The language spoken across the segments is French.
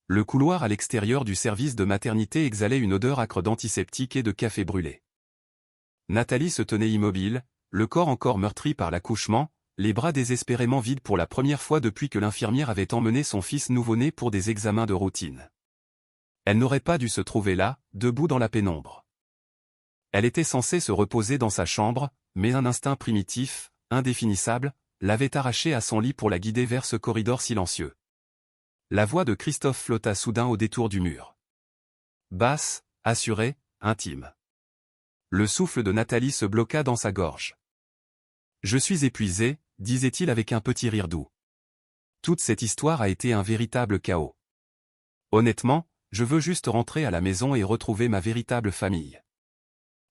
Le couloir à l'extérieur du service de maternité exhalait une odeur âcre d'antiseptique et de café brûlé. Nathalie se tenait immobile, le corps encore meurtri par l'accouchement, les bras désespérément vides pour la première fois depuis que l'infirmière avait emmené son fils nouveau-né pour des examens de routine. Elle n'aurait pas dû se trouver là, debout dans la pénombre. Elle était censée se reposer dans sa chambre, mais un instinct primitif, indéfinissable, l'avait arrachée à son lit pour la guider vers ce corridor silencieux. La voix de Christophe flotta soudain au détour du mur. Basse, assurée, intime. Le souffle de Nathalie se bloqua dans sa gorge. « Je suis épuisé », disait-il avec un petit rire doux. Toute cette histoire a été un véritable chaos. Honnêtement, je veux juste rentrer à la maison et retrouver ma véritable famille.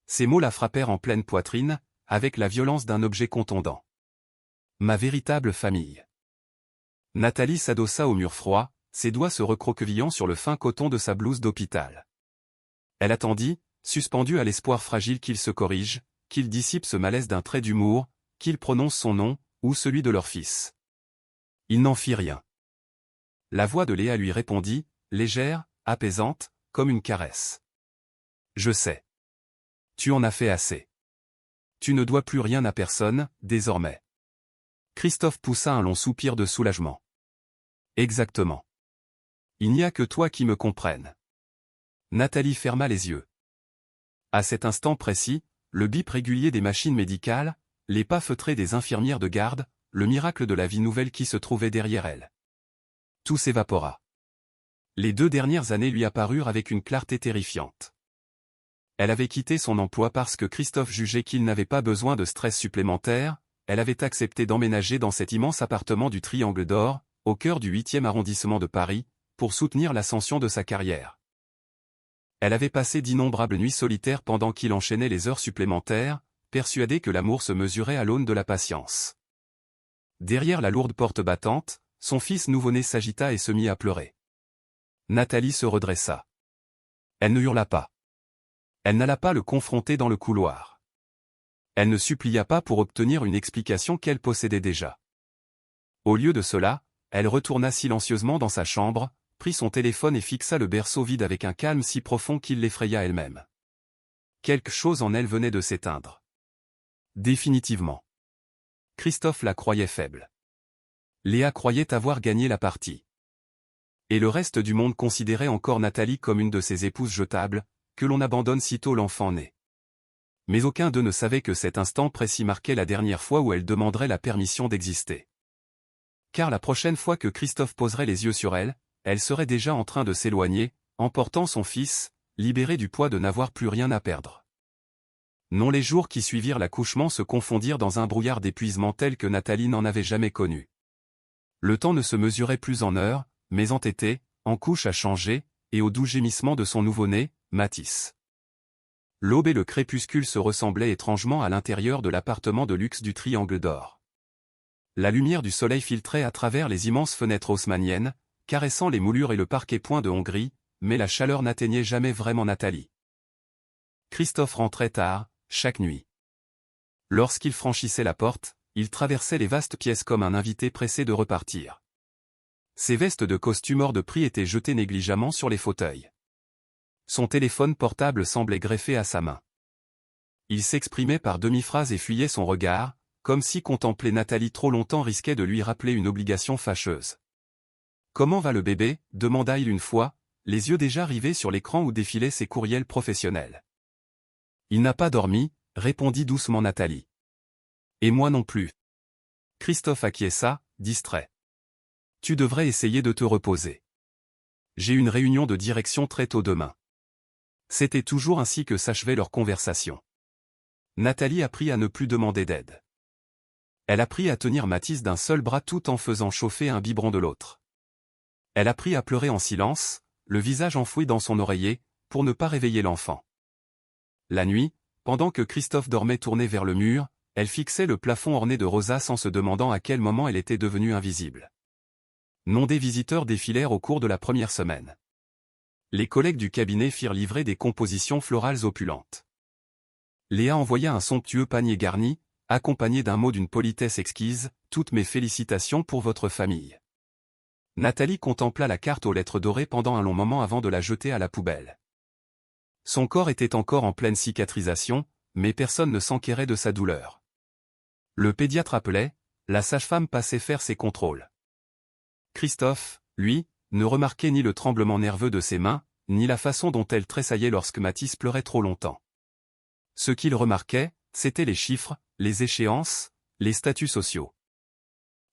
Ces mots la frappèrent en pleine poitrine, avec la violence d'un objet contondant. Ma véritable famille. Nathalie s'adossa au mur froid, ses doigts se recroquevillant sur le fin coton de sa blouse d'hôpital. Elle attendit, suspendue à l'espoir fragile qu'il se corrige, qu'il dissipe ce malaise d'un trait d'humour, qu'il prononce son nom, ou celui de leur fils. Il n'en fit rien. La voix de Léa lui répondit, légère, apaisante, comme une caresse. Je sais. Tu en as fait assez. Tu ne dois plus rien à personne, désormais. Christophe poussa un long soupir de soulagement. Exactement. Il n'y a que toi qui me comprennes. Nathalie ferma les yeux. À cet instant précis, le bip régulier des machines médicales, les pas feutrés des infirmières de garde, le miracle de la vie nouvelle qui se trouvait derrière elle. Tout s'évapora. Les 2 dernières années lui apparurent avec une clarté terrifiante. Elle avait quitté son emploi parce que Christophe jugeait qu'il n'avait pas besoin de stress supplémentaire, elle avait accepté d'emménager dans cet immense appartement du Triangle d'Or, au cœur du 8e arrondissement de Paris, pour soutenir l'ascension de sa carrière. Elle avait passé d'innombrables nuits solitaires pendant qu'il enchaînait les heures supplémentaires, persuadée que l'amour se mesurait à l'aune de la patience. Derrière la lourde porte battante, son fils nouveau-né s'agita et se mit à pleurer. Nathalie se redressa. Elle ne hurla pas. Elle n'alla pas le confronter dans le couloir. Elle ne supplia pas pour obtenir une explication qu'elle possédait déjà. Au lieu de cela, elle retourna silencieusement dans sa chambre, prit son téléphone et fixa le berceau vide avec un calme si profond qu'il l'effraya elle-même. Quelque chose en elle venait de s'éteindre. Définitivement. Christophe la croyait faible. Léa croyait avoir gagné la partie. Et le reste du monde considérait encore Nathalie comme une de ces épouses jetables, que l'on abandonne sitôt l'enfant né. Mais aucun d'eux ne savait que cet instant précis marquait la dernière fois où elle demanderait la permission d'exister. Car la prochaine fois que Christophe poserait les yeux sur elle, elle serait déjà en train de s'éloigner, emportant son fils, libéré du poids de n'avoir plus rien à perdre. Non, les jours qui suivirent l'accouchement se confondirent dans un brouillard d'épuisement tel que Nathalie n'en avait jamais connu. Le temps ne se mesurait plus en heures, mais en tétés, en couches à changer, et au doux gémissement de son nouveau-né, Mathis. L'aube et le crépuscule se ressemblaient étrangement à l'intérieur de l'appartement de luxe du Triangle d'Or. La lumière du soleil filtrait à travers les immenses fenêtres haussmanniennes, caressant les moulures et le parquet point de Hongrie, mais la chaleur n'atteignait jamais vraiment Nathalie. Christophe rentrait tard, chaque nuit. Lorsqu'il franchissait la porte, il traversait les vastes pièces comme un invité pressé de repartir. Ses vestes de costume hors de prix étaient jetées négligemment sur les fauteuils. Son téléphone portable semblait greffé à sa main. Il s'exprimait par demi-phrases et fuyait son regard, comme si contempler Nathalie trop longtemps risquait de lui rappeler une obligation fâcheuse. « Comment va le bébé » demanda-il une fois, les yeux déjà rivés sur l'écran où défilaient ses courriels professionnels. « Il n'a pas dormi » répondit doucement Nathalie. « Et moi non plus. » Christophe acquiesça, distrait. « Tu devrais essayer de te reposer. J'ai une réunion de direction très tôt demain. » C'était toujours ainsi que s'achevait leur conversation. Nathalie apprit à ne plus demander d'aide. Elle apprit à tenir Mathis d'un seul bras tout en faisant chauffer un biberon de l'autre. Elle apprit à pleurer en silence, le visage enfoui dans son oreiller, pour ne pas réveiller l'enfant. La nuit, pendant que Christophe dormait tourné vers le mur, elle fixait le plafond orné de rosaces en se demandant à quel moment elle était devenue invisible. Non, des visiteurs défilèrent au cours de la première semaine. Les collègues du cabinet firent livrer des compositions florales opulentes. Léa envoya un somptueux panier garni, accompagné d'un mot d'une politesse exquise, « Toutes mes félicitations pour votre famille. » Nathalie contempla la carte aux lettres dorées pendant un long moment avant de la jeter à la poubelle. Son corps était encore en pleine cicatrisation, mais personne ne s'enquérait de sa douleur. Le pédiatre appelait, la sage-femme passait faire ses contrôles. Christophe, lui, ne remarquait ni le tremblement nerveux de ses mains, ni la façon dont elles tressaillaient lorsque Mathis pleurait trop longtemps. Ce qu'il remarquait, c'étaient les chiffres, les échéances, les statuts sociaux.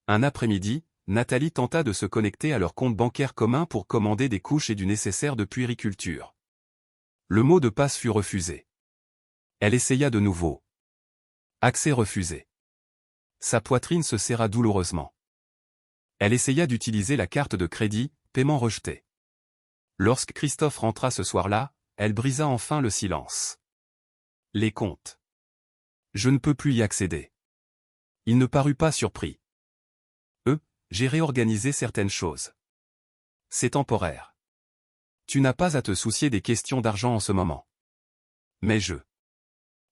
Un après-midi, Nathalie tenta de se connecter à leur compte bancaire commun pour commander des couches et du nécessaire de puériculture. Le mot de passe fut refusé. Elle essaya de nouveau. Accès refusé. Sa poitrine se serra douloureusement. Elle essaya d'utiliser la carte de crédit, paiement rejeté. Lorsque Christophe rentra ce soir-là, elle brisa enfin le silence. Les comptes. Je ne peux plus y accéder. Il ne parut pas surpris. J'ai réorganisé certaines choses. C'est temporaire. Tu n'as pas à te soucier des questions d'argent en ce moment. Mais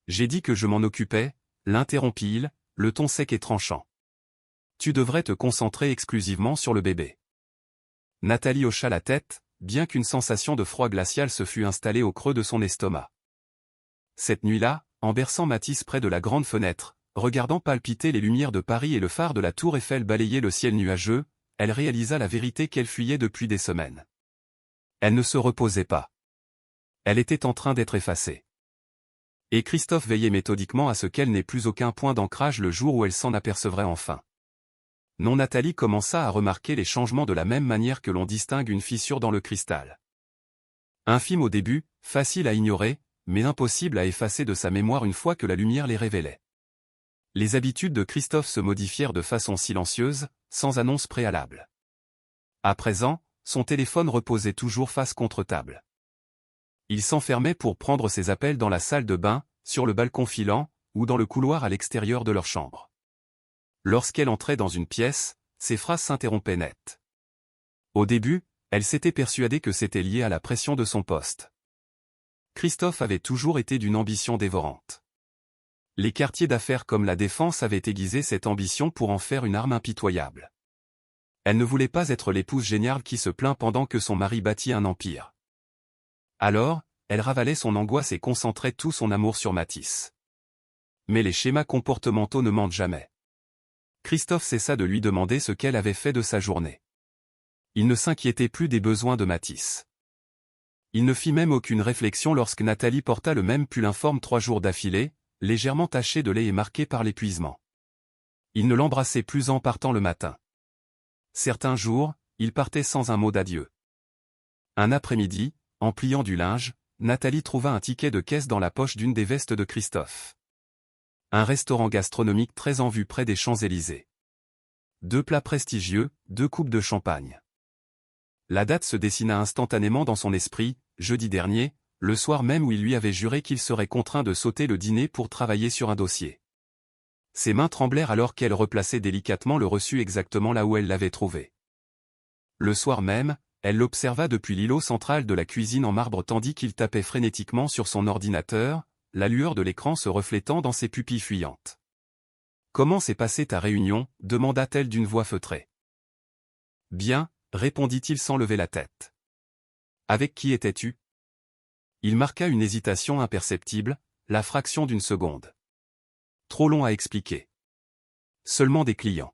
J'ai dit que je m'en occupais, l'interrompit-il, le ton sec et tranchant. Tu devrais te concentrer exclusivement sur le bébé. Nathalie hocha la tête, bien qu'une sensation de froid glacial se fût installée au creux de son estomac. Cette nuit-là, en berçant Mathis près de la grande fenêtre, regardant palpiter les lumières de Paris et le phare de la tour Eiffel balayer le ciel nuageux, elle réalisa la vérité qu'elle fuyait depuis des semaines. Elle ne se reposait pas. Elle était en train d'être effacée. Et Christophe veillait méthodiquement à ce qu'elle n'ait plus aucun point d'ancrage le jour où elle s'en apercevrait enfin. Non, Nathalie commença à remarquer les changements de la même manière que l'on distingue une fissure dans le cristal. Infime au début, facile à ignorer, mais impossible à effacer de sa mémoire une fois que la lumière les révélait. Les habitudes de Christophe se modifièrent de façon silencieuse, sans annonce préalable. À présent, son téléphone reposait toujours face contre table. Il s'enfermait pour prendre ses appels dans la salle de bain, sur le balcon filant, ou dans le couloir à l'extérieur de leur chambre. Lorsqu'elle entrait dans une pièce, ses phrases s'interrompaient net. Au début, elle s'était persuadée que c'était lié à la pression de son poste. Christophe avait toujours été d'une ambition dévorante. Les quartiers d'affaires comme la Défense avaient aiguisé cette ambition pour en faire une arme impitoyable. Elle ne voulait pas être l'épouse géniale qui se plaint pendant que son mari bâtit un empire. Alors, elle ravalait son angoisse et concentrait tout son amour sur Mathis. Mais les schémas comportementaux ne mentent jamais. Christophe cessa de lui demander ce qu'elle avait fait de sa journée. Il ne s'inquiétait plus des besoins de Mathis. Il ne fit même aucune réflexion lorsque Nathalie porta le même pull informe 3 jours d'affilée, légèrement taché de lait et marqué par l'épuisement. Il ne l'embrassait plus en partant le matin. Certains jours, il partait sans un mot d'adieu. Un après-midi, en pliant du linge, Nathalie trouva un ticket de caisse dans la poche d'une des vestes de Christophe. Un restaurant gastronomique très en vue près des Champs-Élysées. 2 plats prestigieux, 2 coupes de champagne. La date se dessina instantanément dans son esprit, jeudi dernier, le soir même où il lui avait juré qu'il serait contraint de sauter le dîner pour travailler sur un dossier. Ses mains tremblèrent alors qu'elle replaçait délicatement le reçu exactement là où elle l'avait trouvé. Le soir même, elle l'observa depuis l'îlot central de la cuisine en marbre tandis qu'il tapait frénétiquement sur son ordinateur, la lueur de l'écran se reflétant dans ses pupilles fuyantes. « Comment s'est passée ta réunion » demanda-t-elle d'une voix feutrée. « Bien » répondit-il sans lever la tête. « Avec qui étais-tu » Il marqua une hésitation imperceptible, la fraction d'une seconde. Trop long à expliquer. Seulement des clients.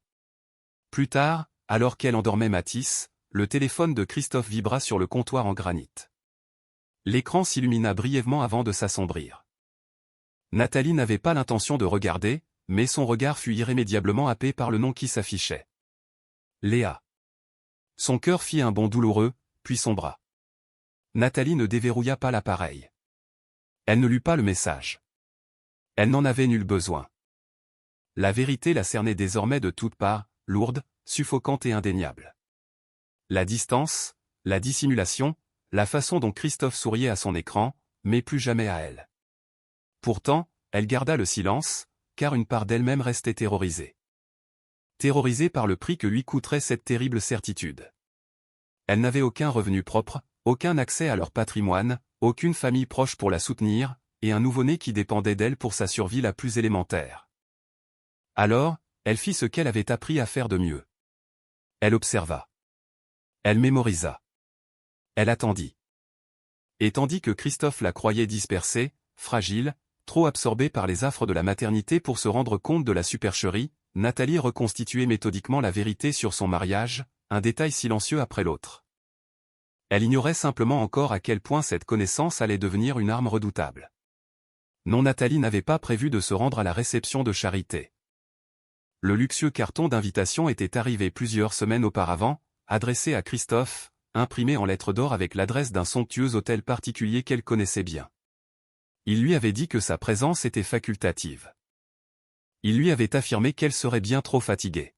Plus tard, alors qu'elle endormait Mathis, le téléphone de Christophe vibra sur le comptoir en granit. L'écran s'illumina brièvement avant de s'assombrir. Nathalie n'avait pas l'intention de regarder, mais son regard fut irrémédiablement happé par le nom qui s'affichait. Léa. Son cœur fit un bond douloureux, puis son bras. Nathalie ne déverrouilla pas l'appareil. Elle ne lut pas le message. Elle n'en avait nul besoin. La vérité la cernait désormais de toutes parts, lourde, suffocante et indéniable. La distance, la dissimulation, la façon dont Christophe souriait à son écran, mais plus jamais à elle. Pourtant, elle garda le silence, car une part d'elle-même restait terrorisée. Terrorisée par le prix que lui coûterait cette terrible certitude. Elle n'avait aucun revenu propre, aucun accès à leur patrimoine, aucune famille proche pour la soutenir, et un nouveau-né qui dépendait d'elle pour sa survie la plus élémentaire. Alors, elle fit ce qu'elle avait appris à faire de mieux. Elle observa. Elle mémorisa. Elle attendit. Et tandis que Christophe la croyait dispersée, fragile, trop absorbée par les affres de la maternité pour se rendre compte de la supercherie, Nathalie reconstituait méthodiquement la vérité sur son mariage, un détail silencieux après l'autre. Elle ignorait simplement encore à quel point cette connaissance allait devenir une arme redoutable. Non, Nathalie n'avait pas prévu de se rendre à la réception de Charité. Le luxueux carton d'invitation était arrivé plusieurs semaines auparavant, adressé à Christophe, imprimé en lettres d'or avec l'adresse d'un somptueux hôtel particulier qu'elle connaissait bien. Il lui avait dit que sa présence était facultative. Il lui avait affirmé qu'elle serait bien trop fatiguée.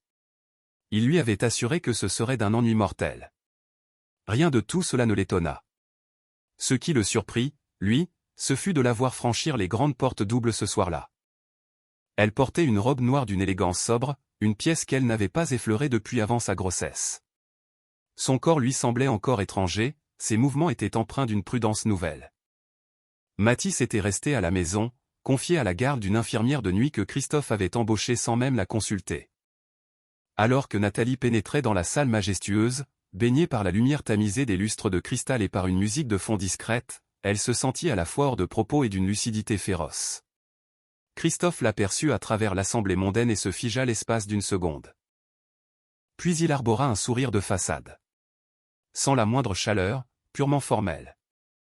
Il lui avait assuré que ce serait d'un ennui mortel. Rien de tout cela ne l'étonna. Ce qui le surprit, lui, ce fut de la voir franchir les grandes portes doubles ce soir-là. Elle portait une robe noire d'une élégance sobre, une pièce qu'elle n'avait pas effleurée depuis avant sa grossesse. Son corps lui semblait encore étranger, ses mouvements étaient empreints d'une prudence nouvelle. Mathis était resté à la maison, confié à la garde d'une infirmière de nuit que Christophe avait embauchée sans même la consulter. Alors que Nathalie pénétrait dans la salle majestueuse, baignée par la lumière tamisée des lustres de cristal et par une musique de fond discrète, elle se sentit à la fois hors de propos et d'une lucidité féroce. Christophe l'aperçut à travers l'assemblée mondaine et se figea l'espace d'une seconde. Puis il arbora un sourire de façade. Sans la moindre chaleur, purement formelle.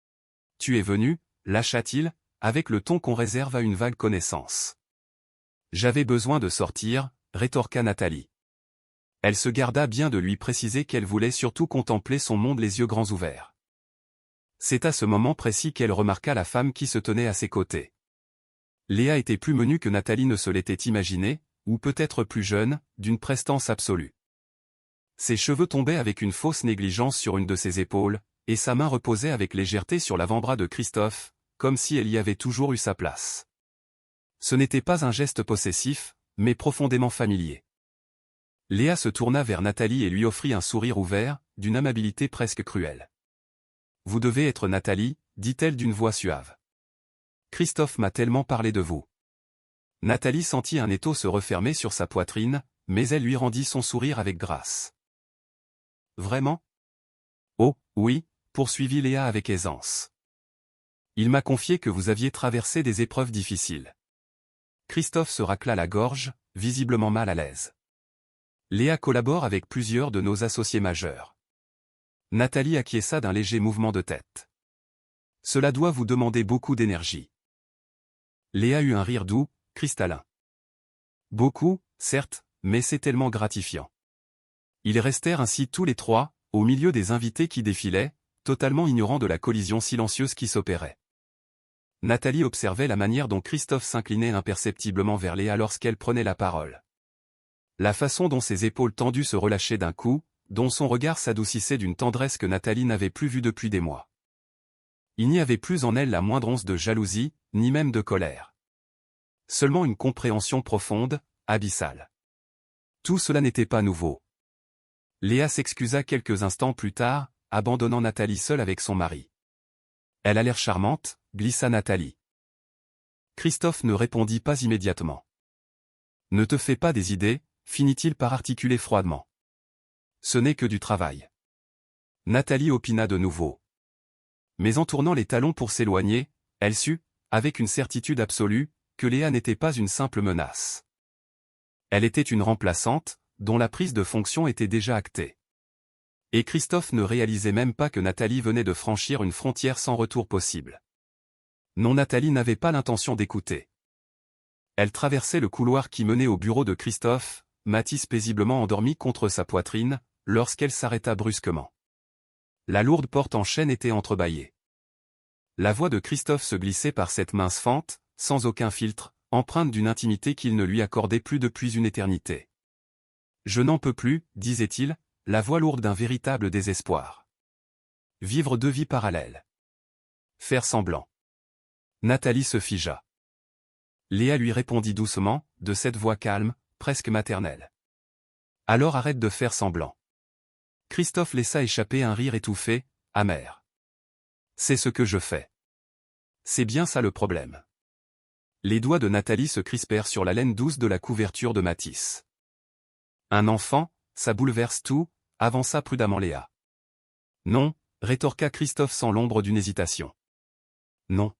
« Tu es venu » lâcha-t-il, avec le ton qu'on réserve à une vague connaissance. « J'avais besoin de sortir » rétorqua Nathalie. Elle se garda bien de lui préciser qu'elle voulait surtout contempler son monde les yeux grands ouverts. C'est à ce moment précis qu'elle remarqua la femme qui se tenait à ses côtés. Léa était plus menue que Nathalie ne se l'était imaginé, ou peut-être plus jeune, d'une prestance absolue. Ses cheveux tombaient avec une fausse négligence sur une de ses épaules, et sa main reposait avec légèreté sur l'avant-bras de Christophe, comme si elle y avait toujours eu sa place. Ce n'était pas un geste possessif, mais profondément familier. Léa se tourna vers Nathalie et lui offrit un sourire ouvert, d'une amabilité presque cruelle. « Vous devez être Nathalie, dit-elle d'une voix suave. Christophe m'a tellement parlé de vous. » Nathalie sentit un étau se refermer sur sa poitrine, mais elle lui rendit son sourire avec grâce. « Vraiment ? » Oh, oui, poursuivit Léa avec aisance. Il m'a confié que vous aviez traversé des épreuves difficiles. Christophe se racla la gorge, visiblement mal à l'aise. Léa collabore avec plusieurs de nos associés majeurs. Nathalie acquiesça d'un léger mouvement de tête. Cela doit vous demander beaucoup d'énergie. Léa eut un rire doux, cristallin. Beaucoup, certes, mais c'est tellement gratifiant. Ils restèrent ainsi tous les trois, au milieu des invités qui défilaient, totalement ignorants de la collision silencieuse qui s'opérait. Nathalie observait la manière dont Christophe s'inclinait imperceptiblement vers Léa lorsqu'elle prenait la parole. La façon dont ses épaules tendues se relâchaient d'un coup, dont son regard s'adoucissait d'une tendresse que Nathalie n'avait plus vue depuis des mois. Il n'y avait plus en elle la moindre once de jalousie, ni même de colère. Seulement une compréhension profonde, abyssale. Tout cela n'était pas nouveau. Léa s'excusa quelques instants plus tard, abandonnant Nathalie seule avec son mari. Elle a l'air charmante, glissa Nathalie. Christophe ne répondit pas immédiatement. Ne te fais pas des idées, finit-il par articuler froidement. Ce n'est que du travail. Nathalie opina de nouveau. Mais en tournant les talons pour s'éloigner, elle sut, avec une certitude absolue, que Léa n'était pas une simple menace. Elle était une remplaçante, dont la prise de fonction était déjà actée. Et Christophe ne réalisait même pas que Nathalie venait de franchir une frontière sans retour possible. Non, Nathalie n'avait pas l'intention d'écouter. Elle traversait le couloir qui menait au bureau de Christophe, Mathis paisiblement endormi contre sa poitrine, lorsqu'elle s'arrêta brusquement. La lourde porte en chêne était entrebâillée. La voix de Christophe se glissait par cette mince fente, sans aucun filtre, empreinte d'une intimité qu'il ne lui accordait plus depuis une éternité. « Je n'en peux plus, disait-il, la voix lourde d'un véritable désespoir. Vivre deux vies parallèles. Faire semblant. » Nathalie se figea. Léa lui répondit doucement, de cette voix calme, presque maternelle. « Alors arrête de faire semblant. » Christophe laissa échapper un rire étouffé, amer. « C'est ce que je fais. C'est bien ça le problème. » Les doigts de Nathalie se crispèrent sur la laine douce de la couverture de Mathis. « Un enfant, ça bouleverse tout » avança prudemment Léa. Non, rétorqua Christophe sans l'ombre d'une hésitation. Non.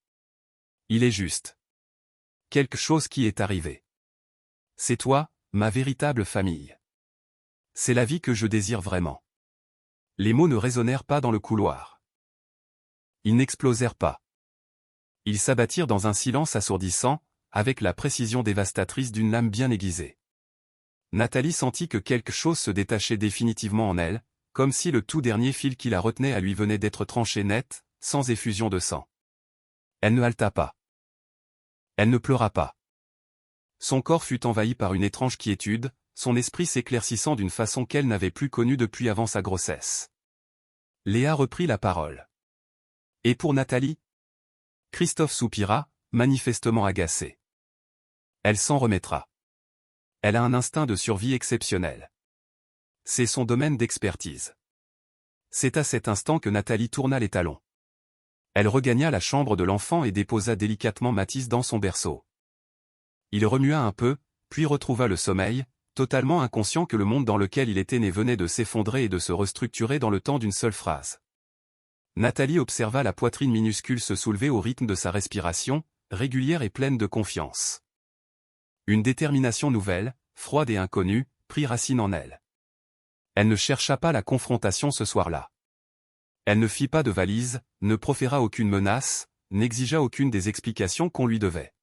Il est juste. Quelque chose qui est arrivé. C'est toi, ma véritable famille. C'est la vie que je désire vraiment. Les mots ne résonnèrent pas dans le couloir. Ils n'explosèrent pas. Ils s'abattirent dans un silence assourdissant, avec la précision dévastatrice d'une lame bien aiguisée. Nathalie sentit que quelque chose se détachait définitivement en elle, comme si le tout dernier fil qui la retenait à lui venait d'être tranché net, sans effusion de sang. Elle ne haleta pas. Elle ne pleura pas. Son corps fut envahi par une étrange quiétude, son esprit s'éclaircissant d'une façon qu'elle n'avait plus connue depuis avant sa grossesse. Léa reprit la parole. Et pour Nathalie ? Christophe soupira, manifestement agacé. Elle s'en remettra. Elle a un instinct de survie exceptionnel. C'est son domaine d'expertise. C'est à cet instant que Nathalie tourna les talons. Elle regagna la chambre de l'enfant et déposa délicatement Mathis dans son berceau. Il remua un peu, puis retrouva le sommeil, totalement inconscient que le monde dans lequel il était né venait de s'effondrer et de se restructurer dans le temps d'une seule phrase. Nathalie observa la poitrine minuscule se soulever au rythme de sa respiration, régulière et pleine de confiance. Une détermination nouvelle, froide et inconnue, prit racine en elle. Elle ne chercha pas la confrontation ce soir-là. Elle ne fit pas de valise, ne proféra aucune menace, n'exigea aucune des explications qu'on lui devait.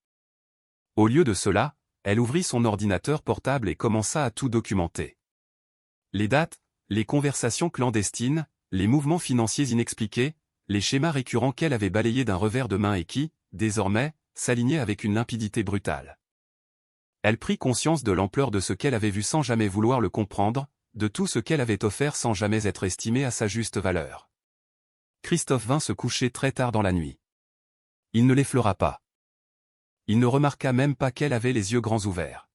Au lieu de cela, elle ouvrit son ordinateur portable et commença à tout documenter. Les dates, les conversations clandestines, les mouvements financiers inexpliqués, les schémas récurrents qu'elle avait balayés d'un revers de main et qui, désormais, s'alignaient avec une limpidité brutale. Elle prit conscience de l'ampleur de ce qu'elle avait vu sans jamais vouloir le comprendre, de tout ce qu'elle avait offert sans jamais être estimée à sa juste valeur. Christophe vint se coucher très tard dans la nuit. Il ne l'effleura pas. Il ne remarqua même pas qu'elle avait les yeux grands ouverts.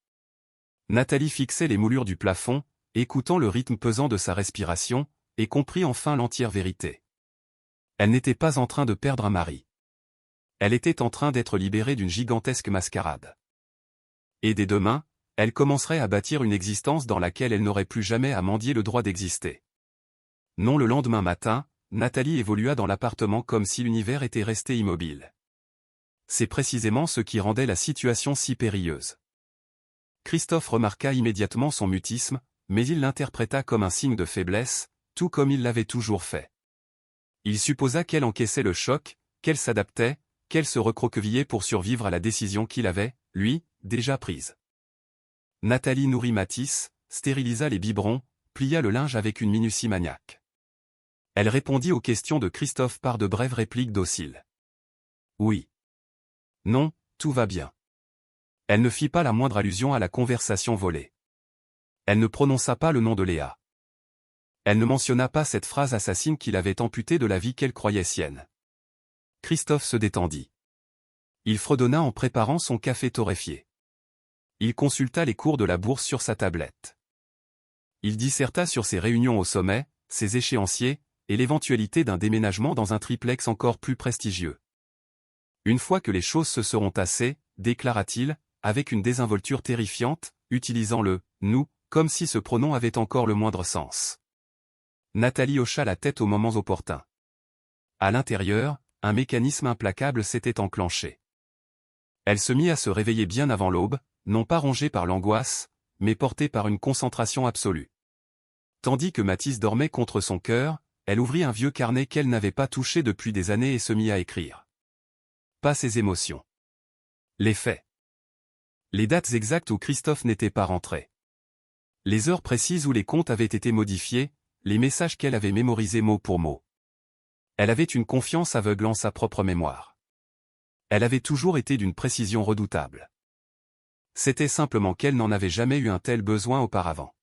Nathalie fixait les moulures du plafond, écoutant le rythme pesant de sa respiration, et comprit enfin l'entière vérité. Elle n'était pas en train de perdre un mari. Elle était en train d'être libérée d'une gigantesque mascarade. Et dès demain, elle commencerait à bâtir une existence dans laquelle elle n'aurait plus jamais à mendier le droit d'exister. Non, le lendemain matin, Nathalie évolua dans l'appartement comme si l'univers était resté immobile. C'est précisément ce qui rendait la situation si périlleuse. Christophe remarqua immédiatement son mutisme, mais il l'interpréta comme un signe de faiblesse, tout comme il l'avait toujours fait. Il supposa qu'elle encaissait le choc, qu'elle s'adaptait, qu'elle se recroquevillait pour survivre à la décision qu'il avait, lui, déjà prise. Nathalie nourrit Mathis, stérilisa les biberons, plia le linge avec une minutie maniaque. Elle répondit aux questions de Christophe par de brèves répliques dociles. Oui. Non, tout va bien. Elle ne fit pas la moindre allusion à la conversation volée. Elle ne prononça pas le nom de Léa. Elle ne mentionna pas cette phrase assassine qu'il avait amputée de la vie qu'elle croyait sienne. Christophe se détendit. Il fredonna en préparant son café torréfié. Il consulta les cours de la bourse sur sa tablette. Il disserta sur ses réunions au sommet, ses échéanciers, et l'éventualité d'un déménagement dans un triplex encore plus prestigieux. Une fois que les choses se seront tassées, déclara-t-il, avec une désinvolture terrifiante, utilisant le « nous », comme si ce pronom avait encore le moindre sens. Nathalie hocha la tête aux moments opportuns. À l'intérieur, un mécanisme implacable s'était enclenché. Elle se mit à se réveiller bien avant l'aube, non pas rongée par l'angoisse, mais portée par une concentration absolue. Tandis que Mathis dormait contre son cœur, elle ouvrit un vieux carnet qu'elle n'avait pas touché depuis des années et se mit à écrire. Pas ses émotions. Les faits. Les dates exactes où Christophe n'était pas rentré. Les heures précises où les comptes avaient été modifiés, les messages qu'elle avait mémorisés mot pour mot. Elle avait une confiance aveugle en sa propre mémoire. Elle avait toujours été d'une précision redoutable. C'était simplement qu'elle n'en avait jamais eu un tel besoin auparavant.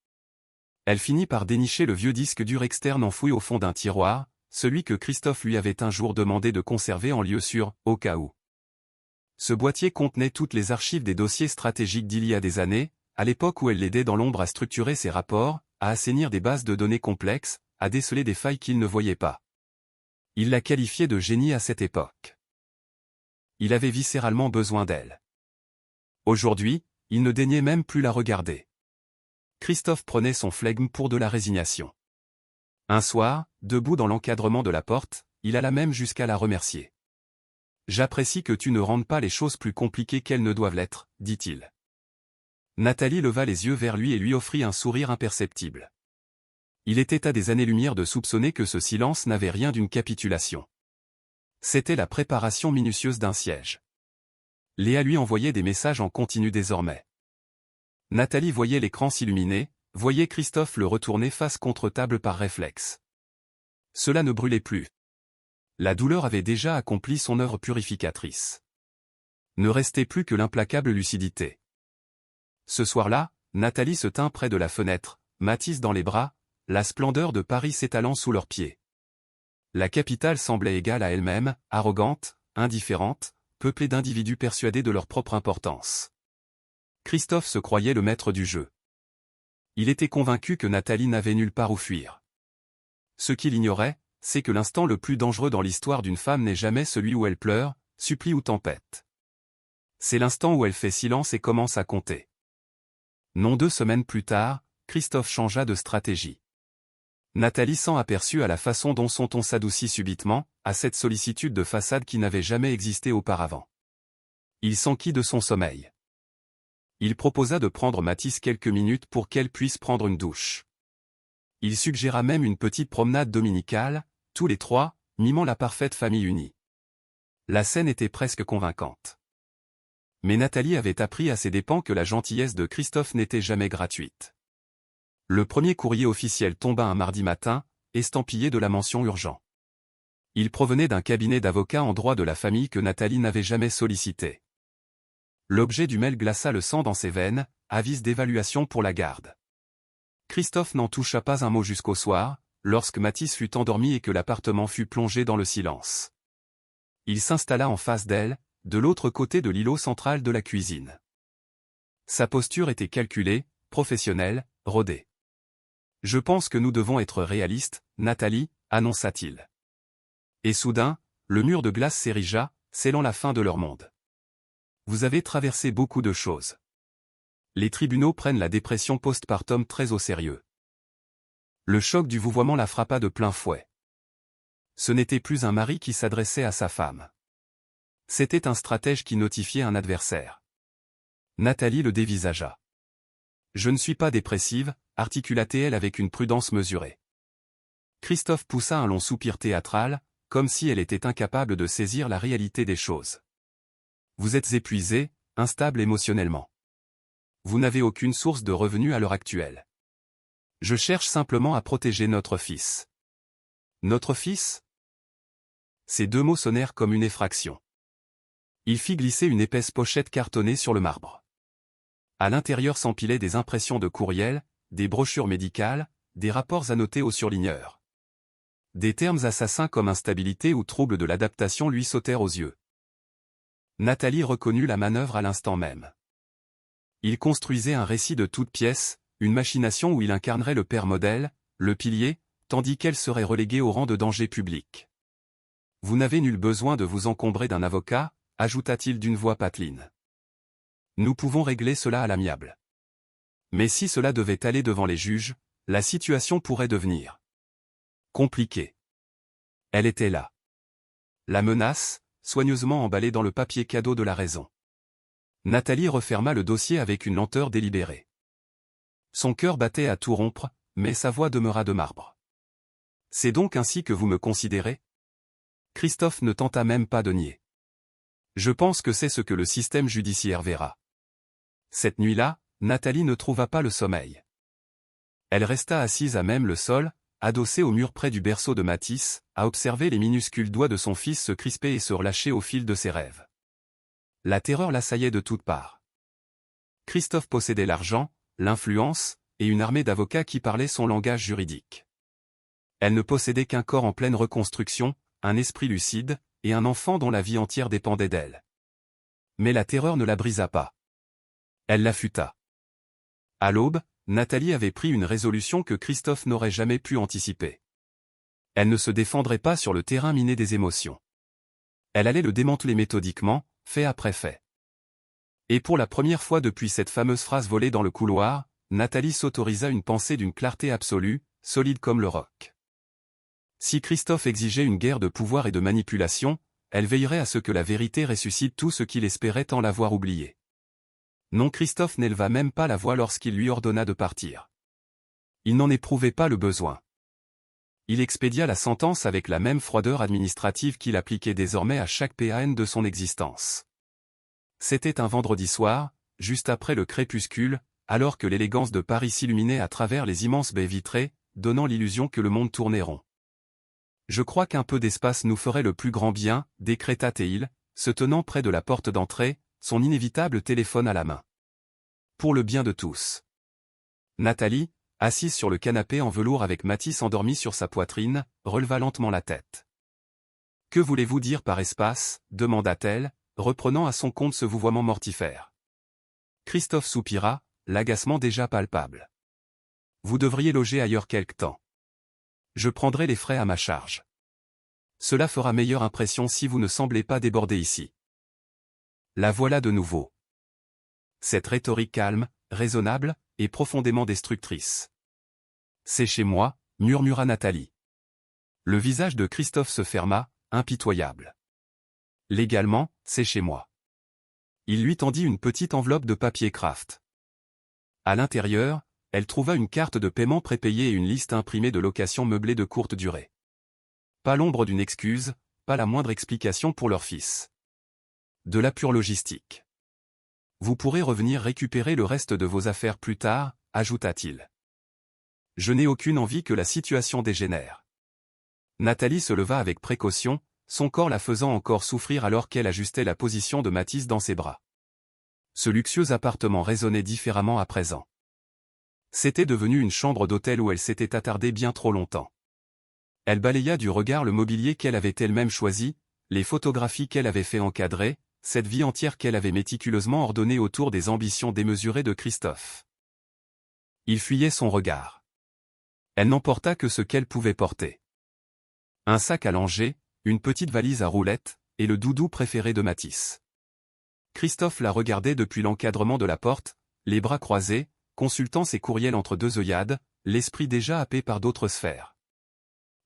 Elle finit par dénicher le vieux disque dur externe enfoui au fond d'un tiroir, celui que Christophe lui avait un jour demandé de conserver en lieu sûr, au cas où. Ce boîtier contenait toutes les archives des dossiers stratégiques d'il y a des années, à l'époque où elle l'aidait dans l'ombre à structurer ses rapports, à assainir des bases de données complexes, à déceler des failles qu'il ne voyait pas. Il la qualifiait de génie à cette époque. Il avait viscéralement besoin d'elle. Aujourd'hui, il ne daignait même plus la regarder. Christophe prenait son flegme pour de la résignation. Un soir, debout dans l'encadrement de la porte, il alla même jusqu'à la remercier. « J'apprécie que tu ne rendes pas les choses plus compliquées qu'elles ne doivent l'être, » dit-il. Nathalie leva les yeux vers lui et lui offrit un sourire imperceptible. Il était à des années-lumière de soupçonner que ce silence n'avait rien d'une capitulation. C'était la préparation minutieuse d'un siège. Léa lui envoyait des messages en continu désormais. Nathalie voyait l'écran s'illuminer, voyait Christophe le retourner face contre table par réflexe. Cela ne brûlait plus. La douleur avait déjà accompli son œuvre purificatrice. Ne restait plus que l'implacable lucidité. Ce soir-là, Nathalie se tint près de la fenêtre, Matisse dans les bras, la splendeur de Paris s'étalant sous leurs pieds. La capitale semblait égale à elle-même, arrogante, indifférente, peuplée d'individus persuadés de leur propre importance. Christophe se croyait le maître du jeu. Il était convaincu que Nathalie n'avait nulle part où fuir. Ce qu'il ignorait, c'est que l'instant le plus dangereux dans l'histoire d'une femme n'est jamais celui où elle pleure, supplie ou tempête. C'est l'instant où elle fait silence et commence à compter. Non, 2 semaines plus tard, Christophe changea de stratégie. Nathalie s'en aperçut à la façon dont son ton s'adoucit subitement, à cette sollicitude de façade qui n'avait jamais existé auparavant. Il s'enquit de son sommeil. Il proposa de prendre Matisse quelques minutes pour qu'elle puisse prendre une douche. Il suggéra même une petite promenade dominicale, tous les trois, mimant la parfaite famille unie. La scène était presque convaincante. Mais Nathalie avait appris à ses dépens que la gentillesse de Christophe n'était jamais gratuite. Le premier courrier officiel tomba un mardi matin, estampillé de la mention urgent. Il provenait d'un cabinet d'avocats en droit de la famille que Nathalie n'avait jamais sollicité. L'objet du mail glaça le sang dans ses veines, avis d'évaluation pour la garde. Christophe n'en toucha pas un mot jusqu'au soir, lorsque Matisse fut endormi et que l'appartement fut plongé dans le silence. Il s'installa en face d'elle, de l'autre côté de l'îlot central de la cuisine. Sa posture était calculée, professionnelle, rodée. « Je pense que nous devons être réalistes, Nathalie, » annonça-t-il. Et soudain, le mur de glace s'érigea, scellant la fin de leur monde. Vous avez traversé beaucoup de choses. Les tribunaux prennent la dépression postpartum très au sérieux. Le choc du vouvoiement la frappa de plein fouet. Ce n'était plus un mari qui s'adressait à sa femme. C'était un stratège qui notifiait un adversaire. Nathalie le dévisagea. « Je ne suis pas dépressive », articula-t-elle avec une prudence mesurée. Christophe poussa un long soupir théâtral, comme si elle était incapable de saisir la réalité des choses. « Vous êtes épuisé, instable émotionnellement. Vous n'avez aucune source de revenus à l'heure actuelle. Je cherche simplement à protéger notre fils. » « Notre fils ?» Ces 2 mots sonnèrent comme une effraction. Il fit glisser une épaisse pochette cartonnée sur le marbre. À l'intérieur s'empilaient des impressions de courriel, des brochures médicales, des rapports annotés au surligneur. Des termes assassins comme instabilité ou trouble de l'adaptation lui sautèrent aux yeux. Nathalie reconnut la manœuvre à l'instant même. Il construisait un récit de toutes pièces, une machination où il incarnerait le père modèle, le pilier, tandis qu'elle serait reléguée au rang de danger public. « Vous n'avez nul besoin de vous encombrer d'un avocat », ajouta-t-il d'une voix pateline. « Nous pouvons régler cela à l'amiable. Mais si cela devait aller devant les juges, la situation pourrait devenir compliquée. » Elle était là. La menace, soigneusement emballée dans le papier cadeau de la raison. Nathalie referma le dossier avec une lenteur délibérée. Son cœur battait à tout rompre, mais sa voix demeura de marbre. « C'est donc ainsi que vous me considérez ?» Christophe ne tenta même pas de nier. « Je pense que c'est ce que le système judiciaire verra. » Cette nuit-là, Nathalie ne trouva pas le sommeil. Elle resta assise à même le sol, adossée au mur près du berceau de Matisse, à observer les minuscules doigts de son fils se crisper et se relâcher au fil de ses rêves. La terreur l'assaillait de toutes parts. Christophe possédait l'argent, l'influence, et une armée d'avocats qui parlaient son langage juridique. Elle ne possédait qu'un corps en pleine reconstruction, un esprit lucide, et un enfant dont la vie entière dépendait d'elle. Mais la terreur ne la brisa pas. Elle l'affûta. À l'aube, Nathalie avait pris une résolution que Christophe n'aurait jamais pu anticiper. Elle ne se défendrait pas sur le terrain miné des émotions. Elle allait le démanteler méthodiquement, fait après fait. Et pour la première fois depuis cette fameuse phrase volée dans le couloir, Nathalie s'autorisa une pensée d'une clarté absolue, solide comme le roc. Si Christophe exigeait une guerre de pouvoir et de manipulation, elle veillerait à ce que la vérité ressuscite tout ce qu'il espérait tant l'avoir oublié. Non, Christophe n'éleva même pas la voix lorsqu'il lui ordonna de partir. Il n'en éprouvait pas le besoin. Il expédia la sentence avec la même froideur administrative qu'il appliquait désormais à chaque PAN de son existence. C'était un vendredi soir, juste après le crépuscule, alors que l'élégance de Paris s'illuminait à travers les immenses baies vitrées, donnant l'illusion que le monde tournait rond. Je crois qu'un peu d'espace nous ferait le plus grand bien, décréta Théil, se tenant près de la porte d'entrée, son inévitable téléphone à la main. Pour le bien de tous. Nathalie, assise sur le canapé en velours avec Mathis endormi sur sa poitrine, releva lentement la tête. « Que voulez-vous dire par espace » demanda-t-elle, reprenant à son compte ce vouvoiement mortifère. Christophe soupira, l'agacement déjà palpable. « Vous devriez loger ailleurs quelque temps. Je prendrai les frais à ma charge. Cela fera meilleure impression si vous ne semblez pas déborder ici. » La voilà de nouveau. Cette rhétorique calme, raisonnable, et profondément destructrice. « C'est chez moi » murmura Nathalie. Le visage de Christophe se ferma, impitoyable. « Légalement, c'est chez moi. » Il lui tendit une petite enveloppe de papier Kraft. À l'intérieur, elle trouva une carte de paiement prépayée et une liste imprimée de locations meublées de courte durée. Pas l'ombre d'une excuse, pas la moindre explication pour leur fils. De la pure logistique. « Vous pourrez revenir récupérer le reste de vos affaires plus tard » ajouta-t-il. « Je n'ai aucune envie que la situation dégénère. » Nathalie se leva avec précaution, son corps la faisant encore souffrir alors qu'elle ajustait la position de Mathis dans ses bras. Ce luxueux appartement résonnait différemment à présent. C'était devenu une chambre d'hôtel où elle s'était attardée bien trop longtemps. Elle balaya du regard le mobilier qu'elle avait elle-même choisi, les photographies qu'elle avait fait encadrer, cette vie entière qu'elle avait méticuleusement ordonnée autour des ambitions démesurées de Christophe. Il fuyait son regard. Elle n'emporta que ce qu'elle pouvait porter. Un sac à langer, une petite valise à roulettes, et le doudou préféré de Mathis. Christophe la regardait depuis l'encadrement de la porte, les bras croisés, consultant ses courriels entre deux œillades, l'esprit déjà happé par d'autres sphères.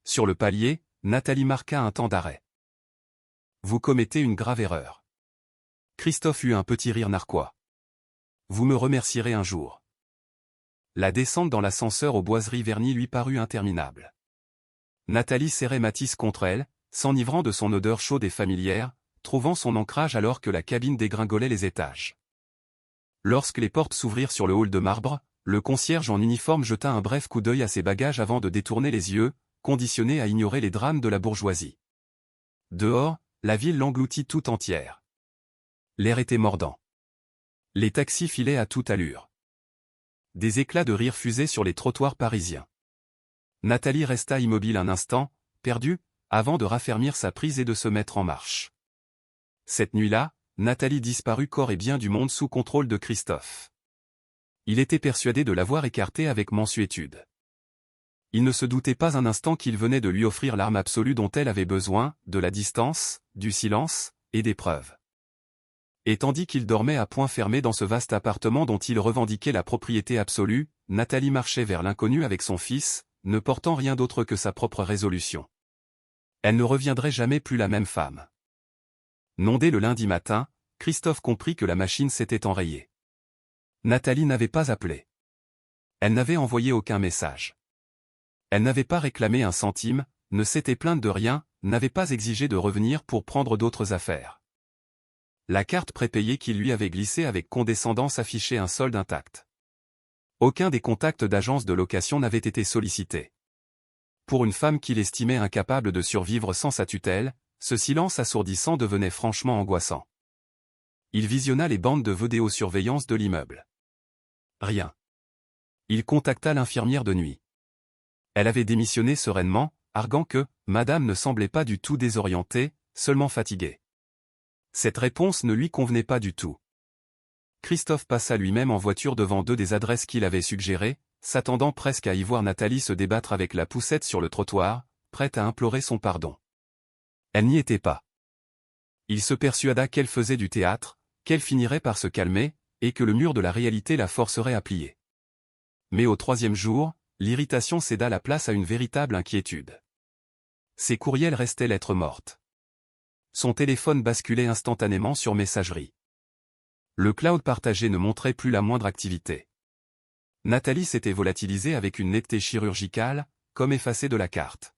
Sur le palier, Nathalie marqua un temps d'arrêt. « Vous commettez une grave erreur. » Christophe eut un petit rire narquois. « Vous me remercierez un jour. » La descente dans l'ascenseur aux boiseries vernies lui parut interminable. Nathalie serrait Mathis contre elle, s'enivrant de son odeur chaude et familière, trouvant son ancrage alors que la cabine dégringolait les étages. Lorsque les portes s'ouvrirent sur le hall de marbre, le concierge en uniforme jeta un bref coup d'œil à ses bagages avant de détourner les yeux, conditionné à ignorer les drames de la bourgeoisie. Dehors, la ville l'engloutit tout entière. L'air était mordant. Les taxis filaient à toute allure. Des éclats de rire fusaient sur les trottoirs parisiens. Nathalie resta immobile un instant, perdue, avant de raffermir sa prise et de se mettre en marche. Cette nuit-là, Nathalie disparut corps et bien du monde sous contrôle de Christophe. Il était persuadé de l'avoir écartée avec mansuétude. Il ne se doutait pas un instant qu'il venait de lui offrir l'arme absolue dont elle avait besoin, de la distance, du silence, et des preuves. Et tandis qu'il dormait à poing fermé dans ce vaste appartement dont il revendiquait la propriété absolue, Nathalie marchait vers l'inconnu avec son fils, ne portant rien d'autre que sa propre résolution. Elle ne reviendrait jamais plus la même femme. Non, dès le lundi matin, Christophe comprit que la machine s'était enrayée. Nathalie n'avait pas appelé. Elle n'avait envoyé aucun message. Elle n'avait pas réclamé un centime, ne s'était plainte de rien, n'avait pas exigé de revenir pour prendre d'autres affaires. La carte prépayée qu'il lui avait glissée avec condescendance affichait un solde intact. Aucun des contacts d'agences de location n'avait été sollicité. Pour une femme qu'il estimait incapable de survivre sans sa tutelle, ce silence assourdissant devenait franchement angoissant. Il visionna les bandes de vidéosurveillance de l'immeuble. Rien. Il contacta l'infirmière de nuit. Elle avait démissionné sereinement, arguant que « Madame ne semblait pas du tout désorientée, seulement fatiguée ». Cette réponse ne lui convenait pas du tout. Christophe passa lui-même en voiture devant deux des adresses qu'il avait suggérées, s'attendant presque à y voir Nathalie se débattre avec la poussette sur le trottoir, prête à implorer son pardon. Elle n'y était pas. Il se persuada qu'elle faisait du théâtre, qu'elle finirait par se calmer, et que le mur de la réalité la forcerait à plier. Mais au troisième jour, l'irritation céda la place à une véritable inquiétude. Ses courriels restaient lettres mortes. Son téléphone basculait instantanément sur messagerie. Le cloud partagé ne montrait plus la moindre activité. Nathalie s'était volatilisée avec une netteté chirurgicale, comme effacée de la carte.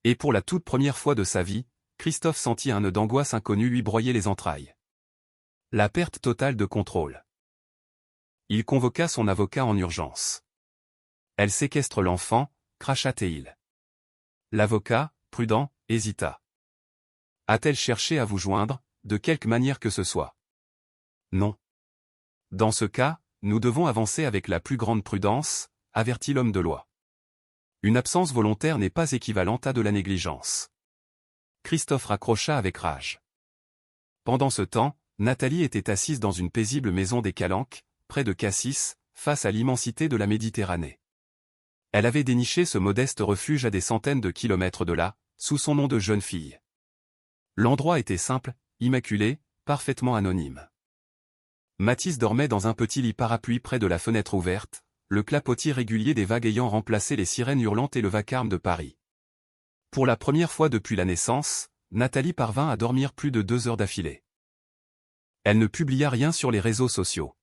Et pour la toute première fois de sa vie, Christophe sentit un nœud d'angoisse inconnu lui broyer les entrailles. La perte totale de contrôle. Il convoqua son avocat en urgence. Elle séquestre l'enfant, cracha-t-il. L'avocat, prudent, hésita. A-t-elle cherché à vous joindre, de quelque manière que ce soit? Non. Dans ce cas, nous devons avancer avec la plus grande prudence, avertit l'homme de loi. Une absence volontaire n'est pas équivalente à de la négligence. Christophe raccrocha avec rage. Pendant ce temps, Nathalie était assise dans une paisible maison des Calanques, près de Cassis, face à l'immensité de la Méditerranée. Elle avait déniché ce modeste refuge à des centaines de kilomètres de là, sous son nom de jeune fille. L'endroit était simple, immaculé, parfaitement anonyme. Mathis dormait dans un petit lit parapluie près de la fenêtre ouverte, le clapotis régulier des vagues ayant remplacé les sirènes hurlantes et le vacarme de Paris. Pour la première fois depuis la naissance, Nathalie parvint à dormir plus de 2 heures d'affilée. Elle ne publia rien sur les réseaux sociaux.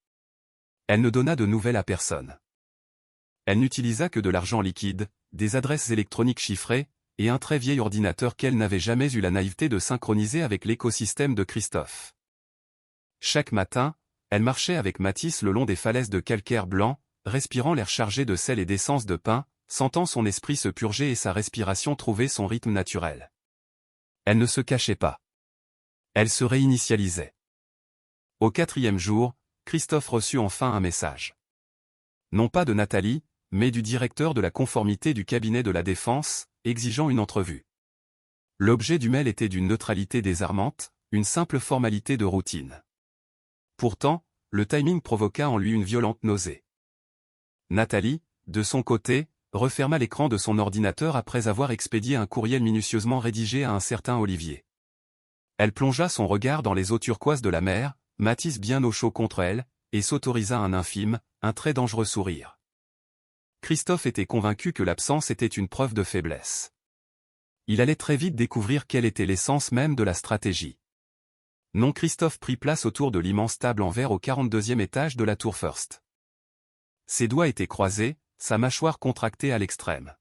Elle ne donna de nouvelles à personne. Elle n'utilisa que de l'argent liquide, des adresses électroniques chiffrées, et un très vieil ordinateur qu'elle n'avait jamais eu la naïveté de synchroniser avec l'écosystème de Christophe. Chaque matin, elle marchait avec Mathis le long des falaises de calcaire blanc, respirant l'air chargé de sel et d'essence de pin, sentant son esprit se purger et sa respiration trouver son rythme naturel. Elle ne se cachait pas. Elle se réinitialisait. Au 4e jour, Christophe reçut enfin un message. Non pas de Nathalie, mais du directeur de la conformité du cabinet de la Défense, exigeant une entrevue. L'objet du mail était d'une neutralité désarmante, une simple formalité de routine. Pourtant, le timing provoqua en lui une violente nausée. Nathalie, de son côté, referma l'écran de son ordinateur après avoir expédié un courriel minutieusement rédigé à un certain Olivier. Elle plongea son regard dans les eaux turquoises de la mer, Mathis bien au chaud contre elle, et s'autorisa un infime, un très dangereux sourire. Christophe était convaincu que l'absence était une preuve de faiblesse. Il allait très vite découvrir quelle était l'essence même de la stratégie. Non, Christophe prit place autour de l'immense table en verre au 42e étage de la tour First. Ses doigts étaient croisés, sa mâchoire contractée à l'extrême.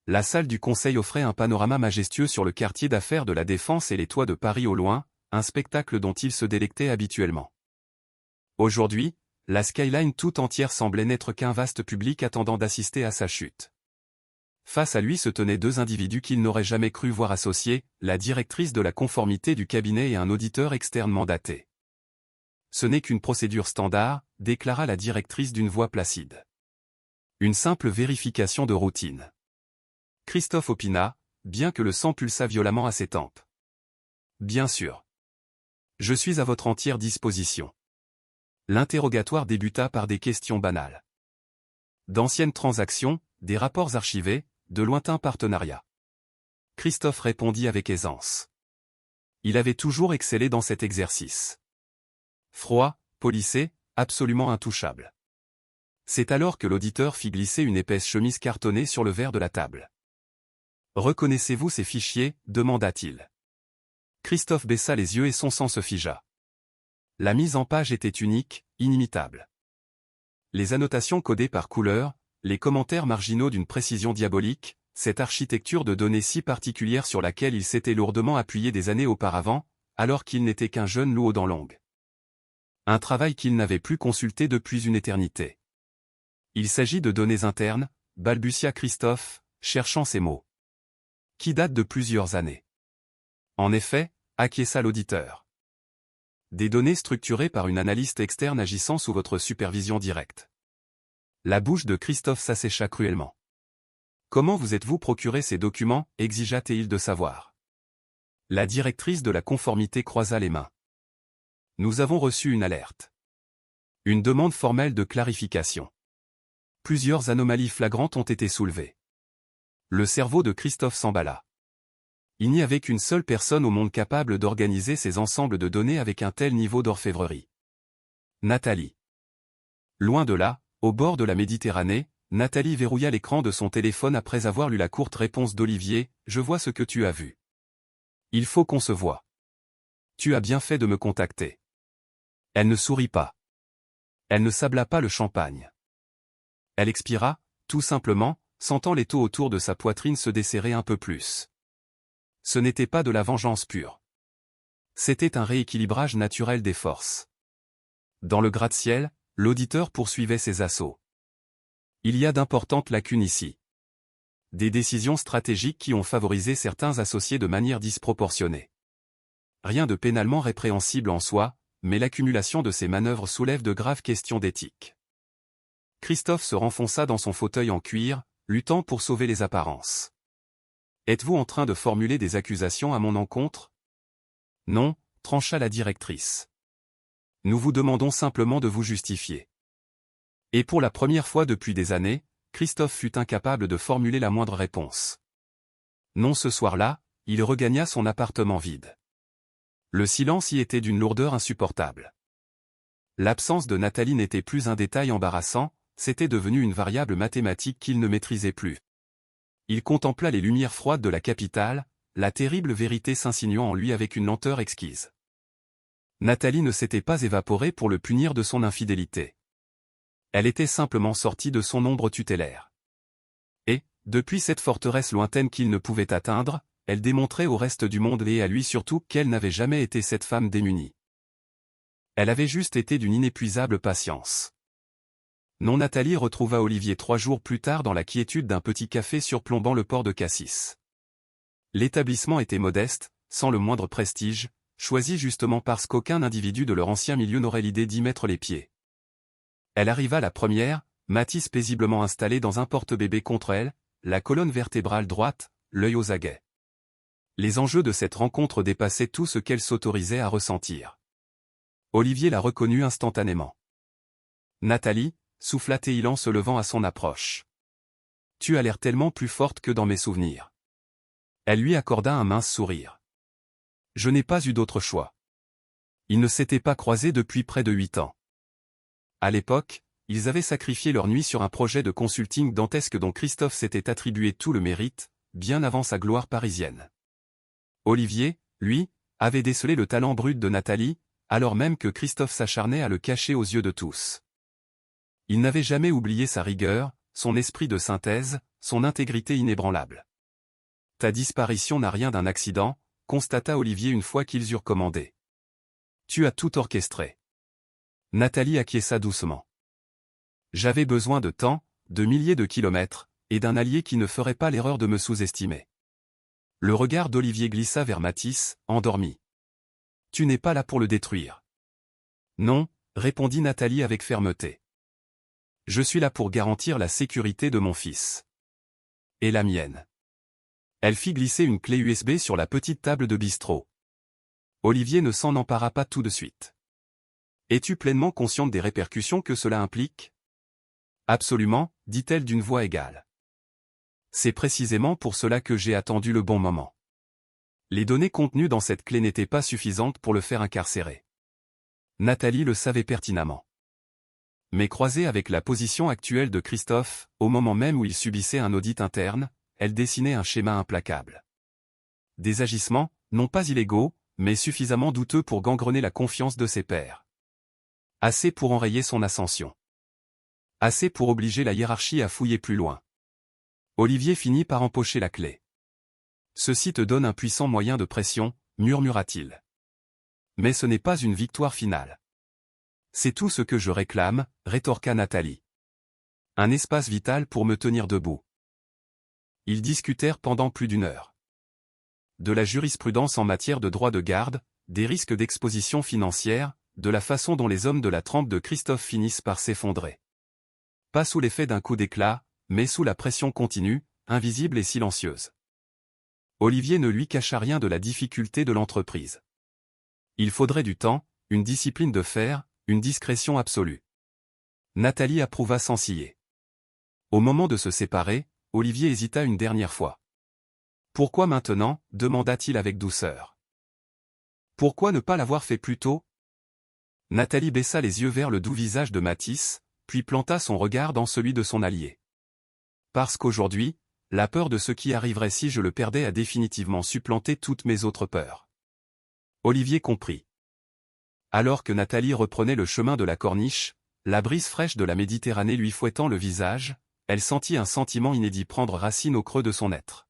La salle du conseil offrait un panorama majestueux sur le quartier d'affaires de la Défense et les toits de Paris au loin, un spectacle dont il se délectait habituellement. Aujourd'hui, la skyline tout entière semblait n'être qu'un vaste public attendant d'assister à sa chute. Face à lui se tenaient 2 individus qu'il n'aurait jamais cru voir associés, la directrice de la conformité du cabinet et un auditeur externe mandaté. Ce n'est qu'une procédure standard, déclara la directrice d'une voix placide. Une simple vérification de routine. Christophe opina, bien que le sang pulsât violemment à ses tempes. Bien sûr. Je suis à votre entière disposition. L'interrogatoire débuta par des questions banales. D'anciennes transactions, des rapports archivés, de lointains partenariats. Christophe répondit avec aisance. Il avait toujours excellé dans cet exercice. Froid, policé, absolument intouchable. C'est alors que l'auditeur fit glisser une épaisse chemise cartonnée sur le verre de la table. « Reconnaissez-vous ces fichiers » demanda-t-il. Christophe baissa les yeux et son sang se figea. La mise en page était unique, inimitable. Les annotations codées par couleur, les commentaires marginaux d'une précision diabolique, cette architecture de données si particulière sur laquelle il s'était lourdement appuyé des années auparavant, alors qu'il n'était qu'un jeune loup aux dents longues. Un travail qu'il n'avait plus consulté depuis une éternité. Il s'agit de données internes, balbutia Christophe, cherchant ses mots. Qui datent de plusieurs années. En effet, acquiesça l'auditeur. Des données structurées par une analyste externe agissant sous votre supervision directe. La bouche de Christophe s'assécha cruellement. Comment vous êtes-vous procuré ces documents, exigea-t-il de savoir. La directrice de la conformité croisa les mains. Nous avons reçu une alerte. Une demande formelle de clarification. Plusieurs anomalies flagrantes ont été soulevées. Le cerveau de Christophe s'emballa. Il n'y avait qu'une seule personne au monde capable d'organiser ces ensembles de données avec un tel niveau d'orfèvrerie. Nathalie. Loin de là, au bord de la Méditerranée, Nathalie verrouilla l'écran de son téléphone après avoir lu la courte réponse d'Olivier, « Je vois ce que tu as vu. Il faut qu'on se voie. Tu as bien fait de me contacter. » Elle ne sourit pas. Elle ne sabla pas le champagne. Elle expira, tout simplement, sentant l'étau autour de sa poitrine se desserrer un peu plus. Ce n'était pas de la vengeance pure. C'était un rééquilibrage naturel des forces. Dans le gratte-ciel, l'auditeur poursuivait ses assauts. Il y a d'importantes lacunes ici. Des décisions stratégiques qui ont favorisé certains associés de manière disproportionnée. Rien de pénalement répréhensible en soi, mais l'accumulation de ces manœuvres soulève de graves questions d'éthique. Christophe se renfonça dans son fauteuil en cuir, luttant pour sauver les apparences. « Êtes-vous en train de formuler des accusations à mon encontre ? » « Non, » trancha la directrice. « Nous vous demandons simplement de vous justifier. » Et pour la première fois depuis des années, Christophe fut incapable de formuler la moindre réponse. Non, ce soir-là, il regagna son appartement vide. Le silence y était d'une lourdeur insupportable. L'absence de Nathalie n'était plus un détail embarrassant, c'était devenu une variable mathématique qu'il ne maîtrisait plus. Il contempla les lumières froides de la capitale, la terrible vérité s'insinuant en lui avec une lenteur exquise. Nathalie ne s'était pas évaporée pour le punir de son infidélité. Elle était simplement sortie de son ombre tutélaire. Et, depuis cette forteresse lointaine qu'il ne pouvait atteindre, elle démontrait au reste du monde et à lui surtout qu'elle n'avait jamais été cette femme démunie. Elle avait juste été d'une inépuisable patience. Non, Nathalie retrouva Olivier 3 jours plus tard dans la quiétude d'un petit café surplombant le port de Cassis. L'établissement était modeste, sans le moindre prestige, choisi justement parce qu'aucun individu de leur ancien milieu n'aurait l'idée d'y mettre les pieds. Elle arriva la première, Mathis paisiblement installé dans un porte-bébé contre elle, la colonne vertébrale droite, l'œil aux aguets. Les enjeux de cette rencontre dépassaient tout ce qu'elle s'autorisait à ressentir. Olivier la reconnut instantanément. « Nathalie » souffla-t-il en se levant à son approche. « Tu as l'air tellement plus forte que dans mes souvenirs. » Elle lui accorda un mince sourire. « Je n'ai pas eu d'autre choix. » Ils ne s'étaient pas croisés depuis près de 8 ans. À l'époque, ils avaient sacrifié leur nuit sur un projet de consulting dantesque dont Christophe s'était attribué tout le mérite, bien avant sa gloire parisienne. Olivier, lui, avait décelé le talent brut de Nathalie, alors même que Christophe s'acharnait à le cacher aux yeux de tous. Il n'avait jamais oublié sa rigueur, son esprit de synthèse, son intégrité inébranlable. « Ta disparition n'a rien d'un accident », constata Olivier une fois qu'ils eurent commandé. « Tu as tout orchestré. » Nathalie acquiesça doucement. « J'avais besoin de temps, de milliers de kilomètres, et d'un allié qui ne ferait pas l'erreur de me sous-estimer. » Le regard d'Olivier glissa vers Mathis, endormi. « Tu n'es pas là pour le détruire. »« Non, » répondit Nathalie avec fermeté. « Je suis là pour garantir la sécurité de mon fils. Et la mienne. » Elle fit glisser une clé USB sur la petite table de bistrot. Olivier ne s'en empara pas tout de suite. « Es-tu pleinement consciente des répercussions que cela implique ? » « Absolument, » dit-elle d'une voix égale. « C'est précisément pour cela que j'ai attendu le bon moment. » Les données contenues dans cette clé n'étaient pas suffisantes pour le faire incarcérer. Nathalie le savait pertinemment. Mais croisée avec la position actuelle de Christophe, au moment même où il subissait un audit interne, elle dessinait un schéma implacable. Des agissements, non pas illégaux, mais suffisamment douteux pour gangrener la confiance de ses pairs. Assez pour enrayer son ascension. Assez pour obliger la hiérarchie à fouiller plus loin. Olivier finit par empocher la clé. « Ceci te donne un puissant moyen de pression, » murmura-t-il. « Mais ce n'est pas une victoire finale. »« C'est tout ce que je réclame, » rétorqua Nathalie. « Un espace vital pour me tenir debout. » Ils discutèrent pendant plus d'1 heure. De la jurisprudence en matière de droit de garde, des risques d'exposition financière, de la façon dont les hommes de la trempe de Christophe finissent par s'effondrer. Pas sous l'effet d'un coup d'éclat, mais sous la pression continue, invisible et silencieuse. Olivier ne lui cacha rien de la difficulté de l'entreprise. Il faudrait du temps, une discipline de fer, une discrétion absolue. Nathalie approuva sans ciller. Au moment de se séparer, Olivier hésita une dernière fois. « Pourquoi maintenant » demanda-t-il avec douceur. « Pourquoi ne pas l'avoir fait plus tôt ?» Nathalie baissa les yeux vers le doux visage de Mathis, puis planta son regard dans celui de son allié. Parce qu'aujourd'hui, la peur de ce qui arriverait si je le perdais a définitivement supplanté toutes mes autres peurs. Olivier comprit. Alors que Nathalie reprenait le chemin de la corniche, la brise fraîche de la Méditerranée lui fouettant le visage, elle sentit un sentiment inédit prendre racine au creux de son être.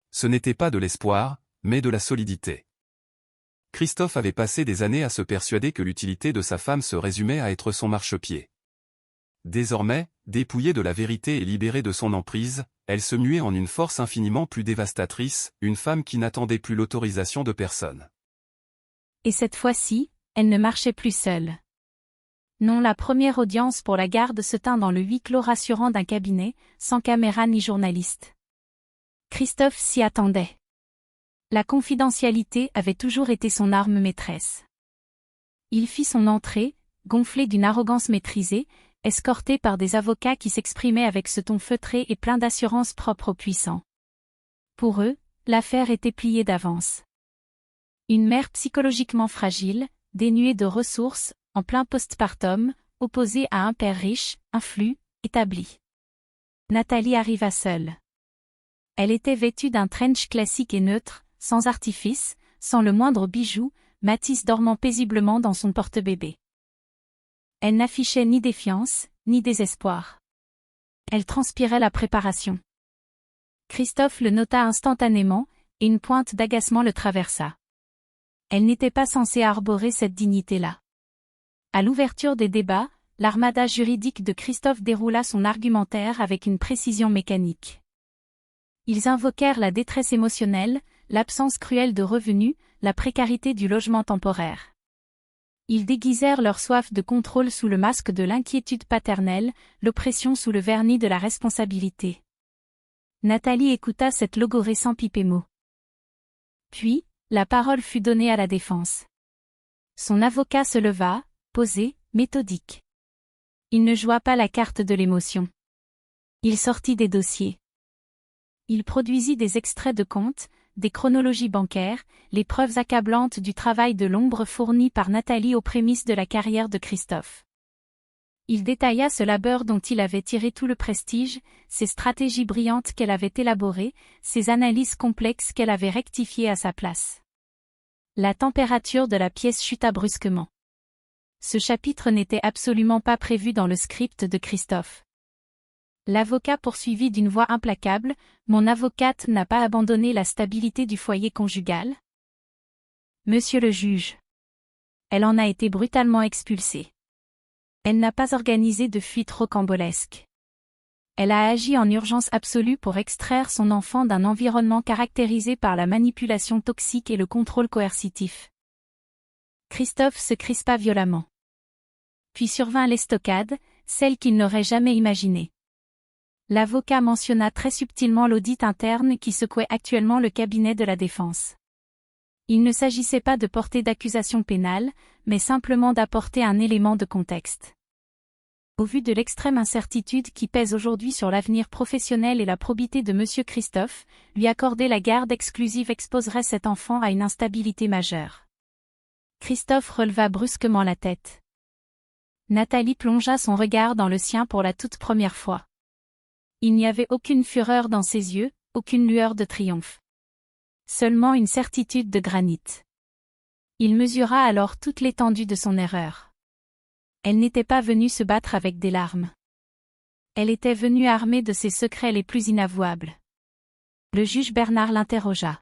Ce n'était pas de l'espoir, mais de la solidité. Christophe avait passé des années à se persuader que l'utilité de sa femme se résumait à être son marchepied. Désormais, dépouillée de la vérité et libérée de son emprise, elle se muait en une force infiniment plus dévastatrice, une femme qui n'attendait plus l'autorisation de personne. Et cette fois-ci, elle ne marchait plus seule. Non, la première audience pour la garde se tint dans le huis clos rassurant d'un cabinet, sans caméra ni journaliste. Christophe s'y attendait. La confidentialité avait toujours été son arme maîtresse. Il fit son entrée, gonflé d'une arrogance maîtrisée, escorté par des avocats qui s'exprimaient avec ce ton feutré et plein d'assurance propre aux puissants. Pour eux, l'affaire était pliée d'avance. Une mère psychologiquement fragile, dénuée de ressources, en plein postpartum, opposée à un père riche, influent, établi. Nathalie arriva seule. Elle était vêtue d'un trench classique et neutre, sans artifice, sans le moindre bijou, Mathis dormant paisiblement dans son porte-bébé. Elle n'affichait ni défiance, ni désespoir. Elle transpirait la préparation. Christophe le nota instantanément, et une pointe d'agacement le traversa. Elle n'était pas censée arborer cette dignité-là. À l'ouverture des débats, l'armada juridique de Christophe déroula son argumentaire avec une précision mécanique. Ils invoquèrent la détresse émotionnelle, l'absence cruelle de revenus, la précarité du logement temporaire. Ils déguisèrent leur soif de contrôle sous le masque de l'inquiétude paternelle, l'oppression sous le vernis de la responsabilité. Nathalie écouta cette logorée sans piper mot. Puis, la parole fut donnée à la défense. Son avocat se leva, posé, méthodique. Il ne joua pas la carte de l'émotion. Il sortit des dossiers. Il produisit des extraits de comptes, des chronologies bancaires, les preuves accablantes du travail de l'ombre fourni par Nathalie aux prémices de la carrière de Christophe. Il détailla ce labeur dont il avait tiré tout le prestige, ses stratégies brillantes qu'elle avait élaborées, ses analyses complexes qu'elle avait rectifiées à sa place. La température de la pièce chuta brusquement. Ce chapitre n'était absolument pas prévu dans le script de Christophe. L'avocat poursuivit d'une voix implacable, « Mon avocate n'a pas abandonné la stabilité du foyer conjugal ?» Monsieur le juge. Elle en a été brutalement expulsée. Elle n'a pas organisé de fuite rocambolesque. Elle a agi en urgence absolue pour extraire son enfant d'un environnement caractérisé par la manipulation toxique et le contrôle coercitif. Christophe se crispa violemment. Puis survint l'estocade, celle qu'il n'aurait jamais imaginée. L'avocat mentionna très subtilement l'audit interne qui secouait actuellement le cabinet de la défense. Il ne s'agissait pas de porter d'accusation pénale, mais simplement d'apporter un élément de contexte. Au vu de l'extrême incertitude qui pèse aujourd'hui sur l'avenir professionnel et la probité de Monsieur Christophe, lui accorder la garde exclusive exposerait cet enfant à une instabilité majeure. Christophe releva brusquement la tête. Nathalie plongea son regard dans le sien pour la toute première fois. Il n'y avait aucune fureur dans ses yeux, aucune lueur de triomphe. Seulement une certitude de granit. Il mesura alors toute l'étendue de son erreur. Elle n'était pas venue se battre avec des larmes. Elle était venue armée de ses secrets les plus inavouables. Le juge Bernard l'interrogea.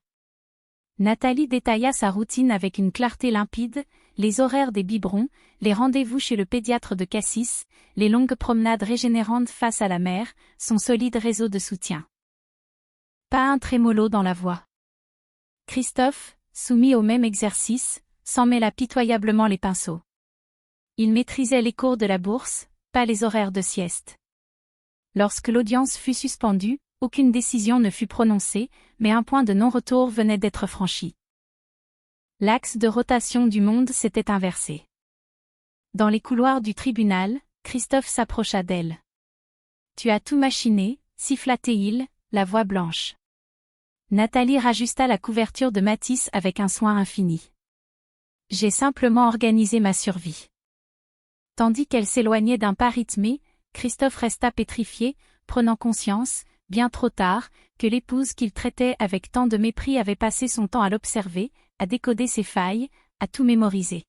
Nathalie détailla sa routine avec une clarté limpide, les horaires des biberons, les rendez-vous chez le pédiatre de Cassis, les longues promenades régénérantes face à la mer, son solide réseau de soutien. Pas un trémolo dans la voix. Christophe, soumis au même exercice, s'en mêla pitoyablement les pinceaux. Il maîtrisait les cours de la bourse, pas les horaires de sieste. Lorsque l'audience fut suspendue, aucune décision ne fut prononcée, mais un point de non-retour venait d'être franchi. L'axe de rotation du monde s'était inversé. Dans les couloirs du tribunal, Christophe s'approcha d'elle. « Tu as tout machiné » siffla-t-il, la voix blanche. Nathalie rajusta la couverture de Mathis avec un soin infini. « J'ai simplement organisé ma survie. » Tandis qu'elle s'éloignait d'un pas rythmé, Christophe resta pétrifié, prenant conscience, bien trop tard, que l'épouse qu'il traitait avec tant de mépris avait passé son temps à l'observer, à décoder ses failles, à tout mémoriser.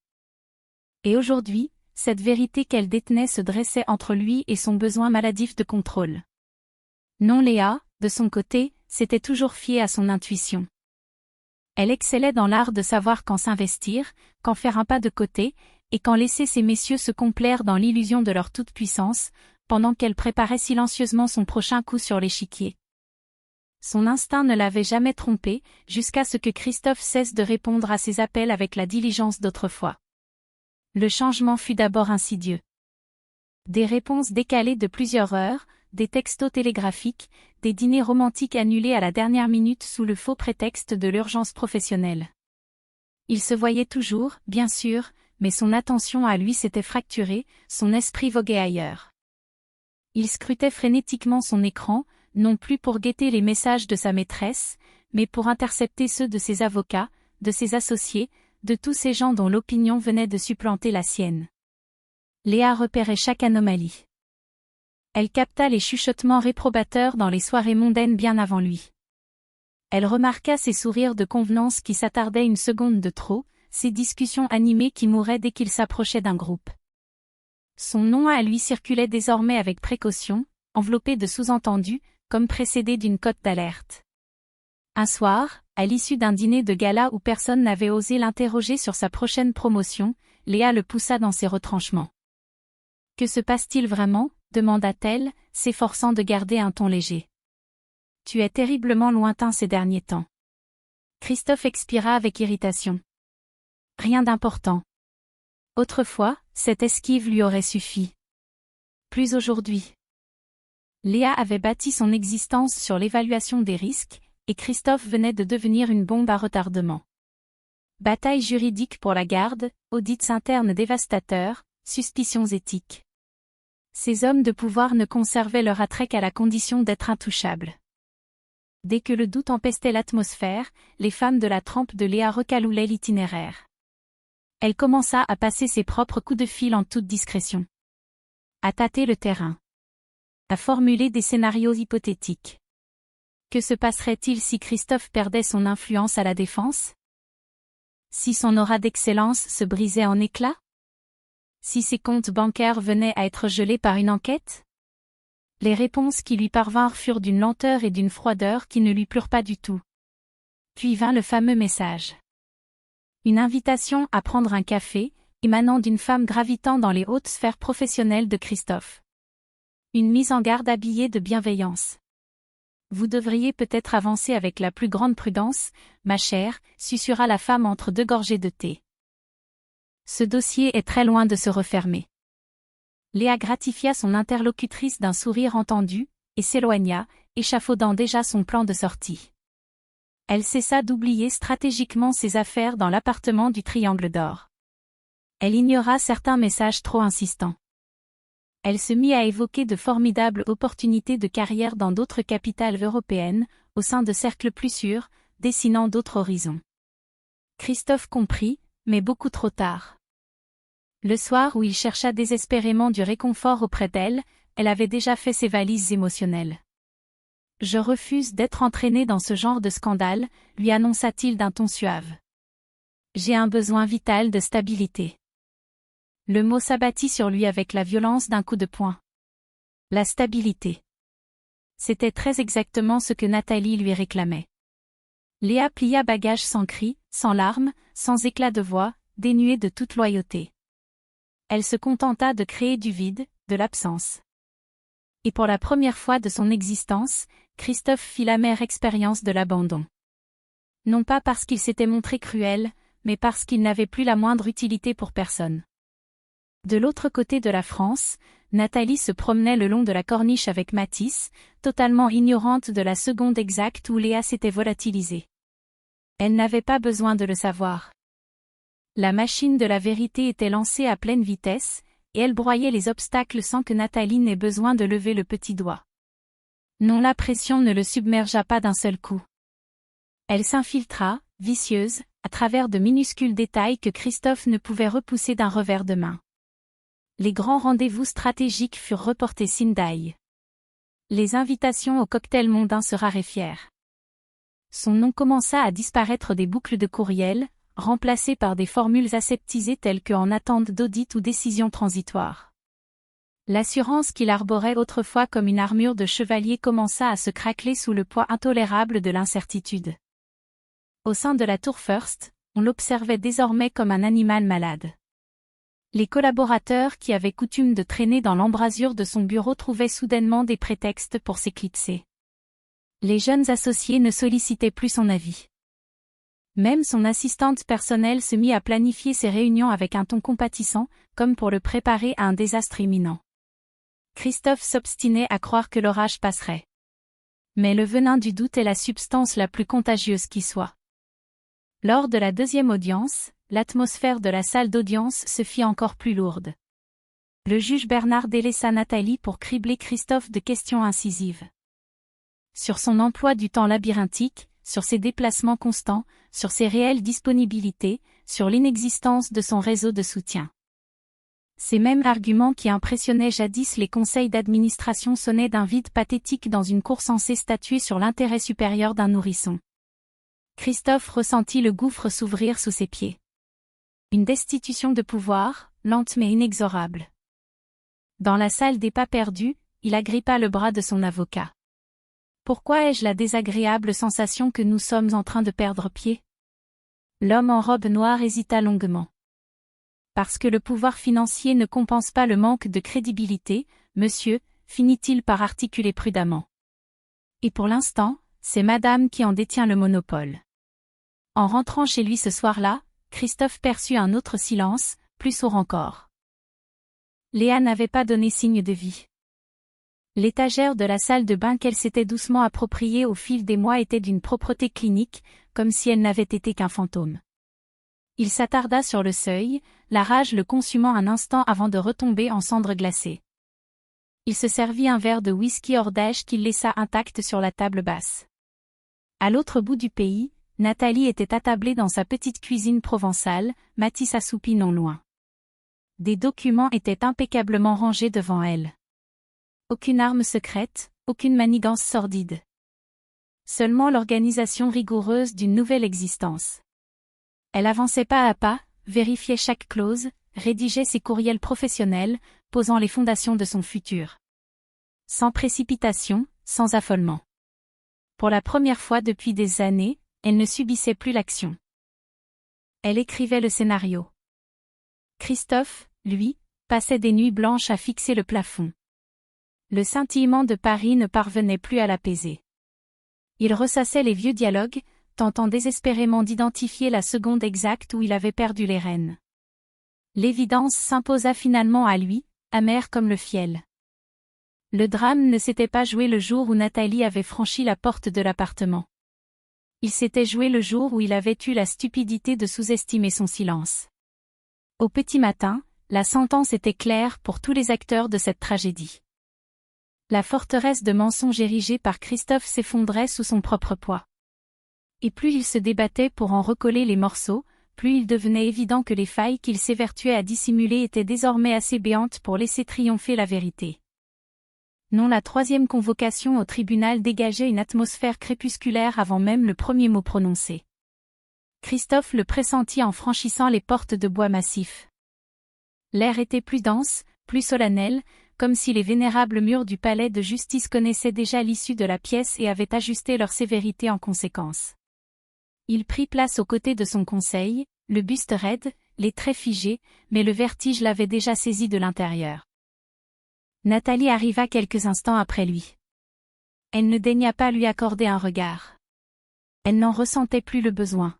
Et aujourd'hui, cette vérité qu'elle détenait se dressait entre lui et son besoin maladif de contrôle. Non, Léa, de son côté, s'était toujours fiée à son intuition. Elle excellait dans l'art de savoir quand s'investir, quand faire un pas de côté, et quand laisser ces messieurs se complaire dans l'illusion de leur toute-puissance, pendant qu'elle préparait silencieusement son prochain coup sur l'échiquier. Son instinct ne l'avait jamais trompée, jusqu'à ce que Christophe cesse de répondre à ses appels avec la diligence d'autrefois. Le changement fut d'abord insidieux. Des réponses décalées de plusieurs heures, des textos télégraphiques, des dîners romantiques annulés à la dernière minute sous le faux prétexte de l'urgence professionnelle. Il se voyait toujours, bien sûr, mais son attention à lui s'était fracturée, son esprit voguait ailleurs. Il scrutait frénétiquement son écran, non plus pour guetter les messages de sa maîtresse, mais pour intercepter ceux de ses avocats, de ses associés, de tous ces gens dont l'opinion venait de supplanter la sienne. Léa repérait chaque anomalie. Elle capta les chuchotements réprobateurs dans les soirées mondaines bien avant lui. Elle remarqua ses sourires de convenance qui s'attardaient une seconde de trop, ses discussions animées qui mouraient dès qu'il s'approchait d'un groupe. Son nom à lui circulait désormais avec précaution, enveloppé de sous-entendus, comme précédé d'une cote d'alerte. Un soir, à l'issue d'un dîner de gala où personne n'avait osé l'interroger sur sa prochaine promotion, Léa le poussa dans ses retranchements. « Que se passe-t-il vraiment ?» demanda-t-elle, s'efforçant de garder un ton léger. « Tu es terriblement lointain ces derniers temps. » Christophe expira avec irritation. « Rien d'important. Autrefois, cette esquive lui aurait suffi. Plus aujourd'hui. » Léa avait bâti son existence sur l'évaluation des risques, et Christophe venait de devenir une bombe à retardement. Bataille juridique pour la garde, audits internes dévastateurs, suspicions éthiques. Ces hommes de pouvoir ne conservaient leur attrait qu'à la condition d'être intouchables. Dès que le doute empestait l'atmosphère, les femmes de la trempe de Léa recaloulaient l'itinéraire. Elle commença à passer ses propres coups de fil en toute discrétion. À tâter le terrain. À formuler des scénarios hypothétiques. Que se passerait-il si Christophe perdait son influence à la défense? Si son aura d'excellence se brisait en éclats? Si ses comptes bancaires venaient à être gelés par une enquête? Les réponses qui lui parvinrent furent d'une lenteur et d'une froideur qui ne lui plurent pas du tout. Puis vint le fameux message. Une invitation à prendre un café, émanant d'une femme gravitant dans les hautes sphères professionnelles de Christophe. Une mise en garde habillée de bienveillance. Vous devriez peut-être avancer avec la plus grande prudence, ma chère, susurra la femme entre deux gorgées de thé. Ce dossier est très loin de se refermer. Léa gratifia son interlocutrice d'un sourire entendu, et s'éloigna, échafaudant déjà son plan de sortie. Elle cessa d'oublier stratégiquement ses affaires dans l'appartement du Triangle d'Or. Elle ignora certains messages trop insistants. Elle se mit à évoquer de formidables opportunités de carrière dans d'autres capitales européennes, au sein de cercles plus sûrs, dessinant d'autres horizons. Christophe comprit, mais beaucoup trop tard. Le soir où il chercha désespérément du réconfort auprès d'elle, elle avait déjà fait ses valises émotionnelles. « Je refuse d'être entraîné dans ce genre de scandale », lui annonça-t-il d'un ton suave. « J'ai un besoin vital de stabilité. » Le mot s'abattit sur lui avec la violence d'un coup de poing. La stabilité. C'était très exactement ce que Nathalie lui réclamait. Léa plia bagage sans cri, sans larmes, sans éclat de voix, dénuée de toute loyauté. Elle se contenta de créer du vide, de l'absence. Et pour la première fois de son existence, Christophe fit l'amère expérience de l'abandon. Non pas parce qu'il s'était montré cruel, mais parce qu'il n'avait plus la moindre utilité pour personne. De l'autre côté de la France, Nathalie se promenait le long de la corniche avec Mathis, totalement ignorante de la seconde exacte où Léa s'était volatilisée. Elle n'avait pas besoin de le savoir. La machine de la vérité était lancée à pleine vitesse, et elle broyait les obstacles sans que Nathalie n'ait besoin de lever le petit doigt. Non, la pression ne le submergea pas d'un seul coup. Elle s'infiltra, vicieuse, à travers de minuscules détails que Christophe ne pouvait repousser d'un revers de main. Les grands rendez-vous stratégiques furent reportés Sindai. Les invitations au cocktail mondain se raréfièrent. Son nom commença à disparaître des boucles de courriel, remplacé par des formules aseptisées telles que en attente d'audit ou décision transitoire. L'assurance qu'il arborait autrefois comme une armure de chevalier commença à se craqueler sous le poids intolérable de l'incertitude. Au sein de la Tour First, on l'observait désormais comme un animal malade. Les collaborateurs qui avaient coutume de traîner dans l'embrasure de son bureau trouvaient soudainement des prétextes pour s'éclipser. Les jeunes associés ne sollicitaient plus son avis. Même son assistante personnelle se mit à planifier ses réunions avec un ton compatissant, comme pour le préparer à un désastre imminent. Christophe s'obstinait à croire que l'orage passerait. Mais le venin du doute est la substance la plus contagieuse qui soit. Lors de la deuxième audience, l'atmosphère de la salle d'audience se fit encore plus lourde. Le juge Bernard délaissa Nathalie pour cribler Christophe de questions incisives. Sur son emploi du temps labyrinthique, sur ses déplacements constants, sur ses réelles disponibilités, sur l'inexistence de son réseau de soutien. Ces mêmes arguments qui impressionnaient jadis les conseils d'administration sonnaient d'un vide pathétique dans une cour censée statuer sur l'intérêt supérieur d'un nourrisson. Christophe ressentit le gouffre s'ouvrir sous ses pieds. Une destitution de pouvoir, lente mais inexorable. Dans la salle des pas perdus, il agrippa le bras de son avocat. Pourquoi ai-je la désagréable sensation que nous sommes en train de perdre pied? L'homme en robe noire hésita longuement. Parce que le pouvoir financier ne compense pas le manque de crédibilité, monsieur, finit-il par articuler prudemment. Et pour l'instant, c'est madame qui en détient le monopole. En rentrant chez lui ce soir-là, Christophe perçut un autre silence, plus sourd encore. Léa n'avait pas donné signe de vie. L'étagère de la salle de bain qu'elle s'était doucement appropriée au fil des mois était d'une propreté clinique, comme si elle n'avait été qu'un fantôme. Il s'attarda sur le seuil, la rage le consumant un instant avant de retomber en cendres glacées. Il se servit un verre de whisky hors d'âge qu'il laissa intact sur la table basse. À l'autre bout du pays, Nathalie était attablée dans sa petite cuisine provençale, Mathis assoupi non loin. Des documents étaient impeccablement rangés devant elle. Aucune arme secrète, aucune manigance sordide. Seulement l'organisation rigoureuse d'une nouvelle existence. Elle avançait pas à pas, vérifiait chaque clause, rédigeait ses courriels professionnels, posant les fondations de son futur. Sans précipitation, sans affolement. Pour la première fois depuis des années, elle ne subissait plus l'action. Elle écrivait le scénario. Christophe, lui, passait des nuits blanches à fixer le plafond. Le scintillement de Paris ne parvenait plus à l'apaiser. Il ressassait les vieux dialogues, tentant désespérément d'identifier la seconde exacte où il avait perdu les rênes. L'évidence s'imposa finalement à lui, amère comme le fiel. Le drame ne s'était pas joué le jour où Nathalie avait franchi la porte de l'appartement. Il s'était joué le jour où il avait eu la stupidité de sous-estimer son silence. Au petit matin, la sentence était claire pour tous les acteurs de cette tragédie. La forteresse de mensonges érigée par Christophe s'effondrait sous son propre poids. Et plus il se débattait pour en recoller les morceaux, plus il devenait évident que les failles qu'il s'évertuait à dissimuler étaient désormais assez béantes pour laisser triompher la vérité. Non, la troisième convocation au tribunal dégageait une atmosphère crépusculaire avant même le premier mot prononcé. Christophe le pressentit en franchissant les portes de bois massif. L'air était plus dense, plus solennel, comme si les vénérables murs du palais de justice connaissaient déjà l'issue de la pièce et avaient ajusté leur sévérité en conséquence. Il prit place aux côtés de son conseil, le buste raide, les traits figés, mais le vertige l'avait déjà saisi de l'intérieur. Nathalie arriva quelques instants après lui. Elle ne daigna pas lui accorder un regard. Elle n'en ressentait plus le besoin.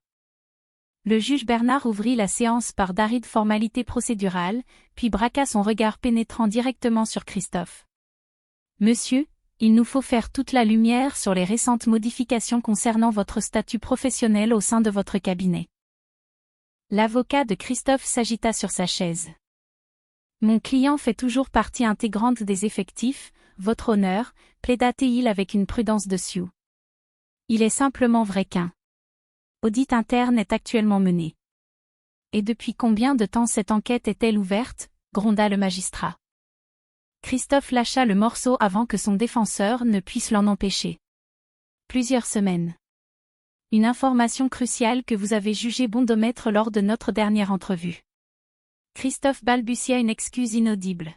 Le juge Bernard ouvrit la séance par d'arides formalités procédurales, puis braqua son regard pénétrant directement sur Christophe. « Monsieur, il nous faut faire toute la lumière sur les récentes modifications concernant votre statut professionnel au sein de votre cabinet. » L'avocat de Christophe s'agita sur sa chaise. « Mon client fait toujours partie intégrante des effectifs, votre honneur, plaida-t-il avec une prudence de sioux. Il est simplement vrai qu'un audit interne est actuellement mené. Et depuis combien de temps cette enquête est-elle ouverte, gronda le magistrat. Christophe lâcha le morceau avant que son défenseur ne puisse l'en empêcher. Plusieurs semaines. Une information cruciale que vous avez jugé bon d'omettre lors de notre dernière entrevue. Christophe balbutia une excuse inaudible.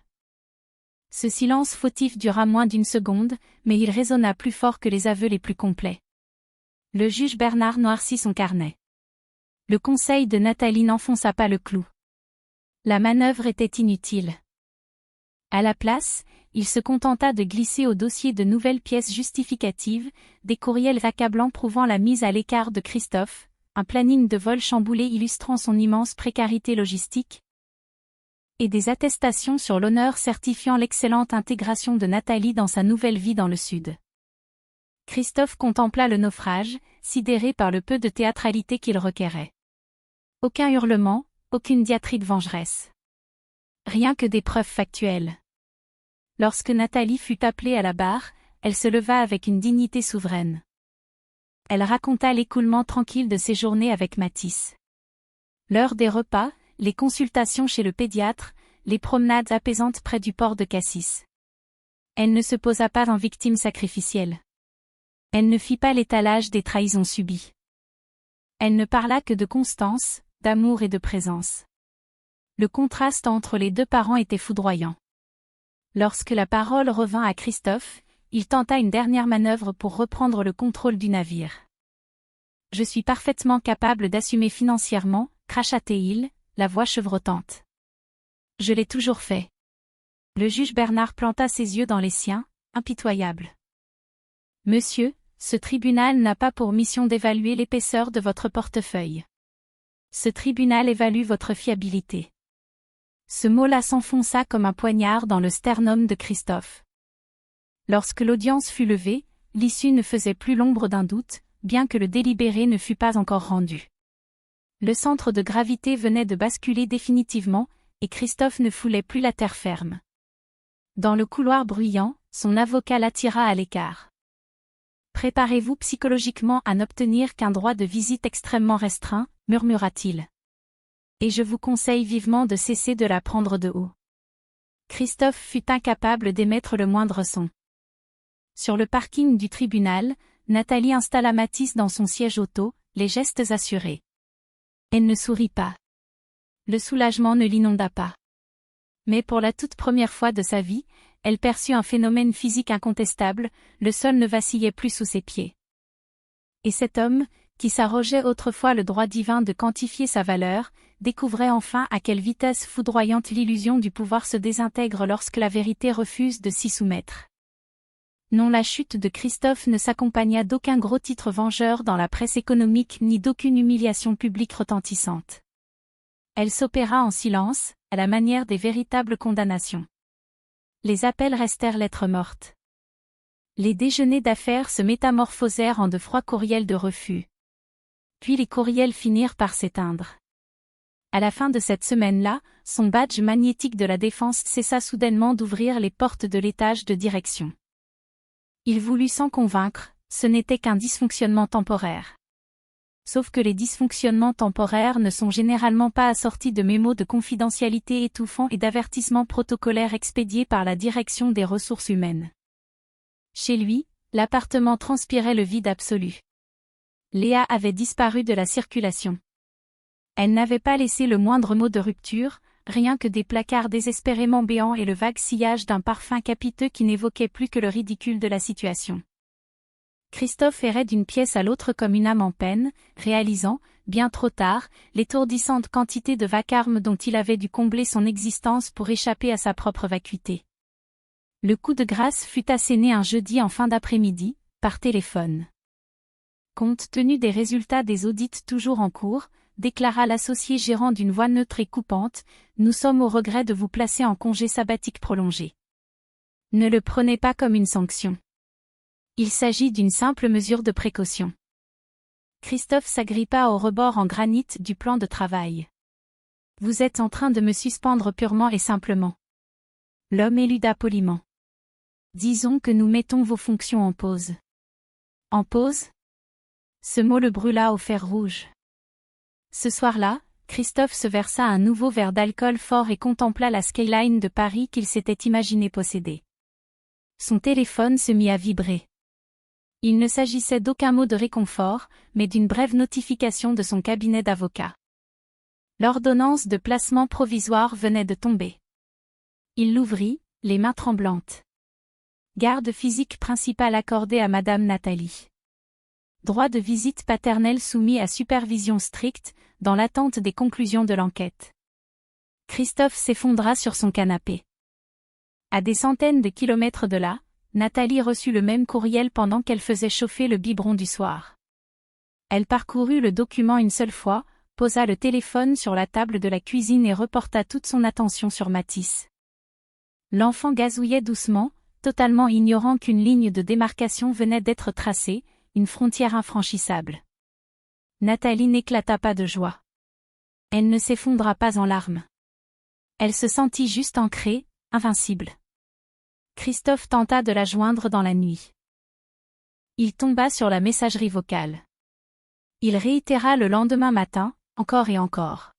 Ce silence fautif dura moins d'une seconde, mais il résonna plus fort que les aveux les plus complets. Le juge Bernard noircit son carnet. Le conseil de Nathalie n'enfonça pas le clou. La manœuvre était inutile. À la place, il se contenta de glisser au dossier de nouvelles pièces justificatives, des courriels accablants prouvant la mise à l'écart de Christophe, un planning de vol chamboulé illustrant son immense précarité logistique, et des attestations sur l'honneur certifiant l'excellente intégration de Nathalie dans sa nouvelle vie dans le Sud. Christophe contempla le naufrage, sidéré par le peu de théâtralité qu'il requérait. Aucun hurlement, aucune diatribe vengeresse. Rien que des preuves factuelles. Lorsque Nathalie fut appelée à la barre, elle se leva avec une dignité souveraine. Elle raconta l'écoulement tranquille de ses journées avec Mathis. L'heure des repas, les consultations chez le pédiatre, les promenades apaisantes près du port de Cassis. Elle ne se posa pas en victime sacrificielle. Elle ne fit pas l'étalage des trahisons subies. Elle ne parla que de constance, d'amour et de présence. Le contraste entre les deux parents était foudroyant. Lorsque la parole revint à Christophe, il tenta une dernière manœuvre pour reprendre le contrôle du navire. « Je suis parfaitement capable d'assumer financièrement, cracha-t-il, la voix chevrotante. Je l'ai toujours fait. » Le juge Bernard planta ses yeux dans les siens, impitoyable. « Monsieur, ce tribunal n'a pas pour mission d'évaluer l'épaisseur de votre portefeuille. Ce tribunal évalue votre fiabilité. » Ce mot-là s'enfonça comme un poignard dans le sternum de Christophe. Lorsque l'audience fut levée, l'issue ne faisait plus l'ombre d'un doute, bien que le délibéré ne fût pas encore rendu. Le centre de gravité venait de basculer définitivement, et Christophe ne foulait plus la terre ferme. Dans le couloir bruyant, son avocat l'attira à l'écart. « Préparez-vous psychologiquement à n'obtenir qu'un droit de visite extrêmement restreint, murmura-t-il. Et je vous conseille vivement de cesser de la prendre de haut. » Christophe fut incapable d'émettre le moindre son. Sur le parking du tribunal, Nathalie installa Mathis dans son siège auto, les gestes assurés. Elle ne sourit pas. Le soulagement ne l'inonda pas. Mais pour la toute première fois de sa vie, elle perçut un phénomène physique incontestable, le sol ne vacillait plus sous ses pieds. Et cet homme, qui s'arrogeait autrefois le droit divin de quantifier sa valeur, découvrait enfin à quelle vitesse foudroyante l'illusion du pouvoir se désintègre lorsque la vérité refuse de s'y soumettre. Non, la chute de Christophe ne s'accompagna d'aucun gros titre vengeur dans la presse économique ni d'aucune humiliation publique retentissante. Elle s'opéra en silence, à la manière des véritables condamnations. Les appels restèrent lettres mortes. Les déjeuners d'affaires se métamorphosèrent en de froids courriels de refus. Puis les courriels finirent par s'éteindre. À la fin de cette semaine-là, son badge magnétique de la défense cessa soudainement d'ouvrir les portes de l'étage de direction. Il voulut s'en convaincre, ce n'était qu'un dysfonctionnement temporaire. Sauf que les dysfonctionnements temporaires ne sont généralement pas assortis de mémos de confidentialité étouffants et d'avertissements protocolaires expédiés par la direction des ressources humaines. Chez lui, l'appartement transpirait le vide absolu. Léa avait disparu de la circulation. Elle n'avait pas laissé le moindre mot de rupture, rien que des placards désespérément béants et le vague sillage d'un parfum capiteux qui n'évoquait plus que le ridicule de la situation. Christophe errait d'une pièce à l'autre comme une âme en peine, réalisant, bien trop tard, l'étourdissante quantité de vacarme dont il avait dû combler son existence pour échapper à sa propre vacuité. Le coup de grâce fut asséné un jeudi en fin d'après-midi, par téléphone. Compte tenu des résultats des audits toujours en cours, déclara l'associé gérant d'une voix neutre et coupante, nous sommes au regret de vous placer en congé sabbatique prolongé. Ne le prenez pas comme une sanction. Il s'agit d'une simple mesure de précaution. Christophe s'agrippa au rebord en granit du plan de travail. Vous êtes en train de me suspendre purement et simplement. L'homme éluda poliment. Disons que nous mettons vos fonctions en pause. En pause ? Ce mot le brûla au fer rouge. Ce soir-là, Christophe se versa un nouveau verre d'alcool fort et contempla la skyline de Paris qu'il s'était imaginé posséder. Son téléphone se mit à vibrer. Il ne s'agissait d'aucun mot de réconfort, mais d'une brève notification de son cabinet d'avocat. L'ordonnance de placement provisoire venait de tomber. Il l'ouvrit, les mains tremblantes. Garde physique principale accordée à Madame Nathalie. Droit de visite paternelle soumis à supervision stricte, dans l'attente des conclusions de l'enquête. Christophe s'effondra sur son canapé. À des centaines de kilomètres de là, Nathalie reçut le même courriel pendant qu'elle faisait chauffer le biberon du soir. Elle parcourut le document une seule fois, posa le téléphone sur la table de la cuisine et reporta toute son attention sur Mathis. L'enfant gazouillait doucement, totalement ignorant qu'une ligne de démarcation venait d'être tracée, une frontière infranchissable. Nathalie n'éclata pas de joie. Elle ne s'effondra pas en larmes. Elle se sentit juste ancrée, invincible. Christophe tenta de la joindre dans la nuit. Il tomba sur la messagerie vocale. Il réitéra le lendemain matin, encore et encore.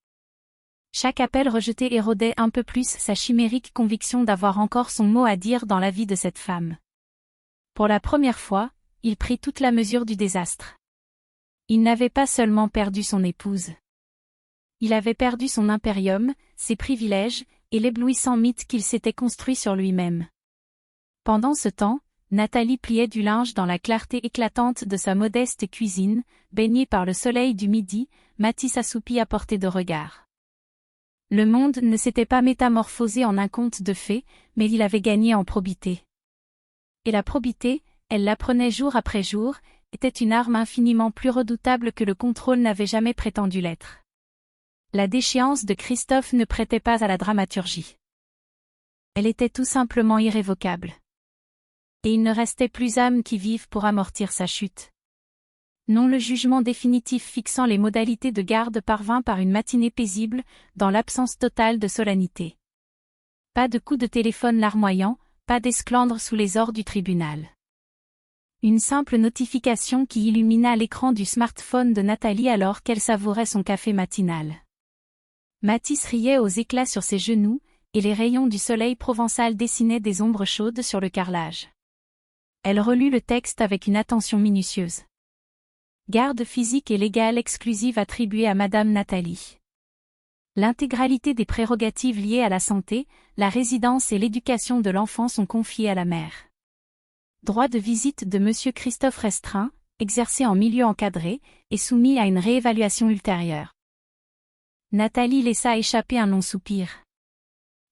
Chaque appel rejeté érodait un peu plus sa chimérique conviction d'avoir encore son mot à dire dans la vie de cette femme. Pour la première fois, il prit toute la mesure du désastre. Il n'avait pas seulement perdu son épouse. Il avait perdu son impérium, ses privilèges, et l'éblouissant mythe qu'il s'était construit sur lui-même. Pendant ce temps, Nathalie pliait du linge dans la clarté éclatante de sa modeste cuisine, baignée par le soleil du midi, Mathis assoupie à portée de regard. Le monde ne s'était pas métamorphosé en un conte de fées, mais il avait gagné en probité. Et la probité, elle l'apprenait jour après jour, était une arme infiniment plus redoutable que le contrôle n'avait jamais prétendu l'être. La déchéance de Christophe ne prêtait pas à la dramaturgie. Elle était tout simplement irrévocable. Et il ne restait plus âme qui vive pour amortir sa chute. Non, le jugement définitif fixant les modalités de garde parvint par une matinée paisible, dans l'absence totale de solennité. Pas de coup de téléphone larmoyant, pas d'esclandre sous les ors du tribunal. Une simple notification qui illumina l'écran du smartphone de Nathalie alors qu'elle savourait son café matinal. Mathis riait aux éclats sur ses genoux, et les rayons du soleil provençal dessinaient des ombres chaudes sur le carrelage. Elle relut le texte avec une attention minutieuse. Garde physique et légale exclusive attribuée à Madame Nathalie. L'intégralité des prérogatives liées à la santé, la résidence et l'éducation de l'enfant sont confiées à la mère. Droit de visite de Monsieur Christophe restreint, exercé en milieu encadré, et soumis à une réévaluation ultérieure. Nathalie laissa échapper un long soupir.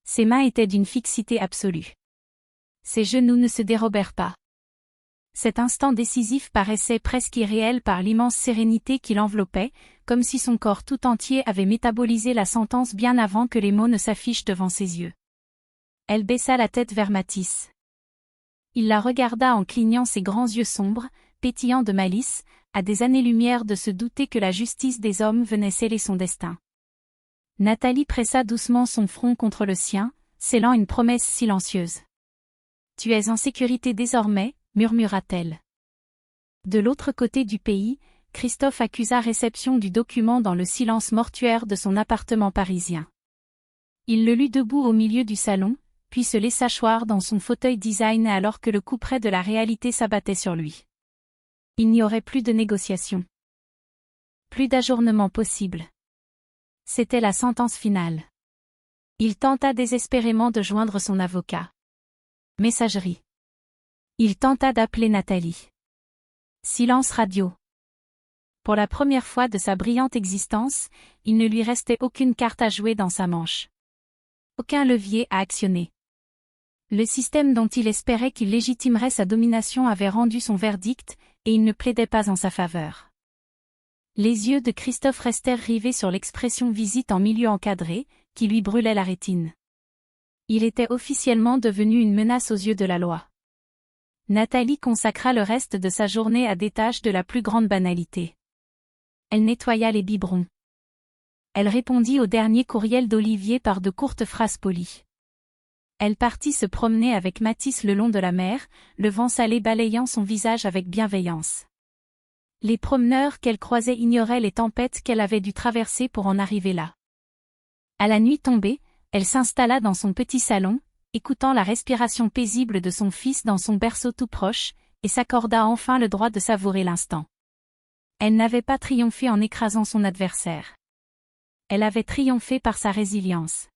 Ses mains étaient d'une fixité absolue. Ses genoux ne se dérobèrent pas. Cet instant décisif paraissait presque irréel par l'immense sérénité qui l'enveloppait, comme si son corps tout entier avait métabolisé la sentence bien avant que les mots ne s'affichent devant ses yeux. Elle baissa la tête vers Mathis. Il la regarda en clignant ses grands yeux sombres, pétillants de malice, à des années-lumière de se douter que la justice des hommes venait sceller son destin. Nathalie pressa doucement son front contre le sien, scellant une promesse silencieuse. « Tu es en sécurité désormais », murmura-t-elle. De l'autre côté du pays, Christophe accusa réception du document dans le silence mortuaire de son appartement parisien. Il le lut debout au milieu du salon, puis se laissa choir dans son fauteuil design alors que le couperet de la réalité s'abattait sur lui. Il n'y aurait plus de négociation. Plus d'ajournement possible. C'était la sentence finale. Il tenta désespérément de joindre son avocat. Messagerie. Il tenta d'appeler Nathalie. Silence radio. Pour la première fois de sa brillante existence, il ne lui restait aucune carte à jouer dans sa manche. Aucun levier à actionner. Le système dont il espérait qu'il légitimerait sa domination avait rendu son verdict, et il ne plaidait pas en sa faveur. Les yeux de Christophe restèrent rivés sur l'expression visite en milieu encadré, qui lui brûlait la rétine. Il était officiellement devenu une menace aux yeux de la loi. Nathalie consacra le reste de sa journée à des tâches de la plus grande banalité. Elle nettoya les biberons. Elle répondit au dernier courriel d'Olivier par de courtes phrases polies. Elle partit se promener avec Mathis le long de la mer, le vent salé balayant son visage avec bienveillance. Les promeneurs qu'elle croisait ignoraient les tempêtes qu'elle avait dû traverser pour en arriver là. À la nuit tombée, elle s'installa dans son petit salon, écoutant la respiration paisible de son fils dans son berceau tout proche, et s'accorda enfin le droit de savourer l'instant. Elle n'avait pas triomphé en écrasant son adversaire. Elle avait triomphé par sa résilience.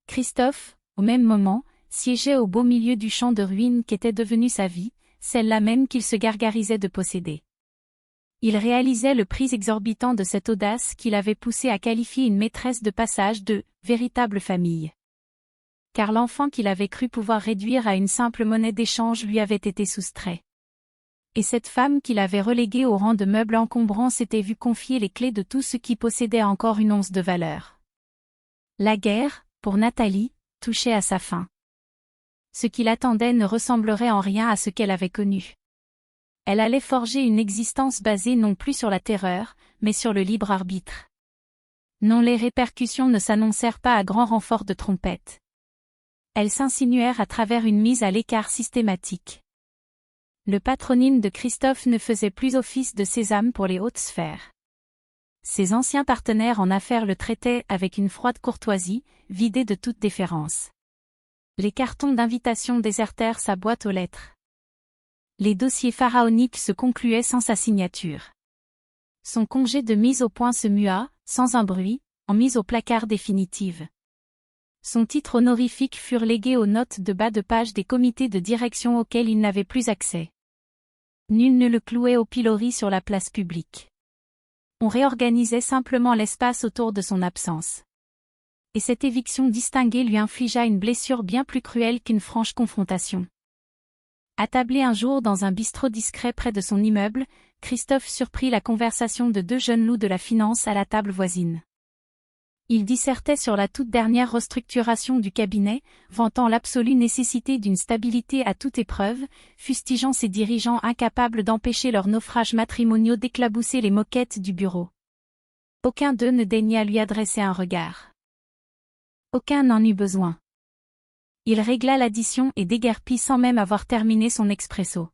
Christophe, au même moment, siégeait au beau milieu du champ de ruines qu'était devenue sa vie, celle-là même qu'il se gargarisait de posséder. Il réalisait le prix exorbitant de cette audace qui l'avait poussé à qualifier une maîtresse de passage de « véritable famille ». Car l'enfant qu'il avait cru pouvoir réduire à une simple monnaie d'échange lui avait été soustrait. Et cette femme qu'il avait reléguée au rang de meuble encombrant s'était vue confier les clés de tout ce qui possédait encore une once de valeur. La guerre, pour Nathalie, touchait à sa fin. Ce qui l'attendait ne ressemblerait en rien à ce qu'elle avait connu. Elle allait forger une existence basée non plus sur la terreur, mais sur le libre arbitre. Non, les répercussions ne s'annoncèrent pas à grand renfort de trompettes. Elles s'insinuèrent à travers une mise à l'écart systématique. Le patronyme de Christophe ne faisait plus office de sésame pour les hautes sphères. Ses anciens partenaires en affaires le traitaient avec une froide courtoisie, vidée de toute déférence. Les cartons d'invitation désertèrent sa boîte aux lettres. Les dossiers pharaoniques se concluaient sans sa signature. Son congé de mise au point se mua, sans un bruit, en mise au placard définitive. Son titre honorifique furent légués aux notes de bas de page des comités de direction auxquels il n'avait plus accès. Nul ne le clouait au pilori sur la place publique. On réorganisait simplement l'espace autour de son absence. Et cette éviction distinguée lui infligea une blessure bien plus cruelle qu'une franche confrontation. Attablé un jour dans un bistrot discret près de son immeuble, Christophe surprit la conversation de deux jeunes loups de la finance à la table voisine. Ils dissertaient sur la toute dernière restructuration du cabinet, vantant l'absolue nécessité d'une stabilité à toute épreuve, fustigeant ses dirigeants incapables d'empêcher leurs naufrages matrimoniaux d'éclabousser les moquettes du bureau. Aucun d'eux ne daigna lui adresser un regard. Aucun n'en eut besoin. Il régla l'addition et déguerpit sans même avoir terminé son expresso.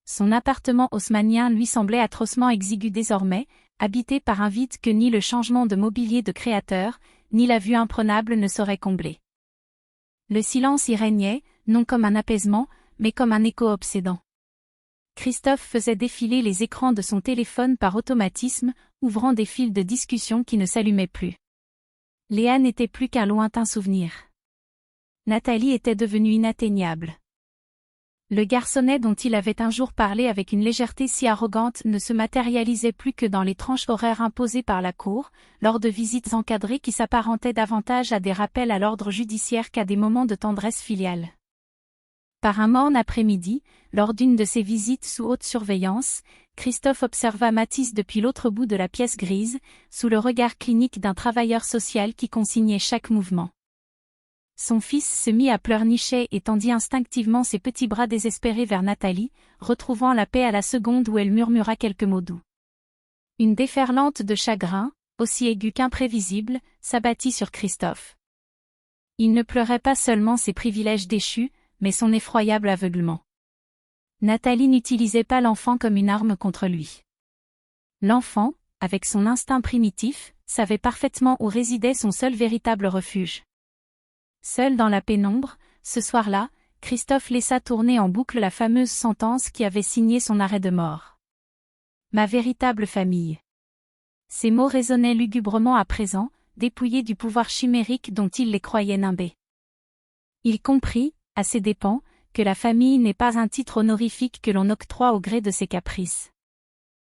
Son appartement haussmannien lui semblait atrocement exigu désormais, habité par un vide que ni le changement de mobilier de créateur, ni la vue imprenable ne sauraient combler. Le silence y régnait, non comme un apaisement, mais comme un écho obsédant. Christophe faisait défiler les écrans de son téléphone par automatisme, ouvrant des fils de discussion qui ne s'allumaient plus. Léa n'était plus qu'un lointain souvenir. Nathalie était devenue inatteignable. Le garçonnet dont il avait un jour parlé avec une légèreté si arrogante ne se matérialisait plus que dans les tranches horaires imposées par la cour, lors de visites encadrées qui s'apparentaient davantage à des rappels à l'ordre judiciaire qu'à des moments de tendresse filiale. Par un morne après-midi, lors d'une de ces visites sous haute surveillance, Christophe observa Mathis depuis l'autre bout de la pièce grise, sous le regard clinique d'un travailleur social qui consignait chaque mouvement. Son fils se mit à pleurnicher et tendit instinctivement ses petits bras désespérés vers Nathalie, retrouvant la paix à la seconde où elle murmura quelques mots doux. Une déferlante de chagrin, aussi aiguë qu'imprévisible, s'abattit sur Christophe. Il ne pleurait pas seulement ses privilèges déchus, mais son effroyable aveuglement. Nathalie n'utilisait pas l'enfant comme une arme contre lui. L'enfant, avec son instinct primitif, savait parfaitement où résidait son seul véritable refuge. Seul dans la pénombre, ce soir-là, Christophe laissa tourner en boucle la fameuse sentence qui avait signé son arrêt de mort. Ma véritable famille. Ces mots résonnaient lugubrement à présent, dépouillés du pouvoir chimérique dont il les croyait nimbés. Il comprit, à ses dépens, que la famille n'est pas un titre honorifique que l'on octroie au gré de ses caprices.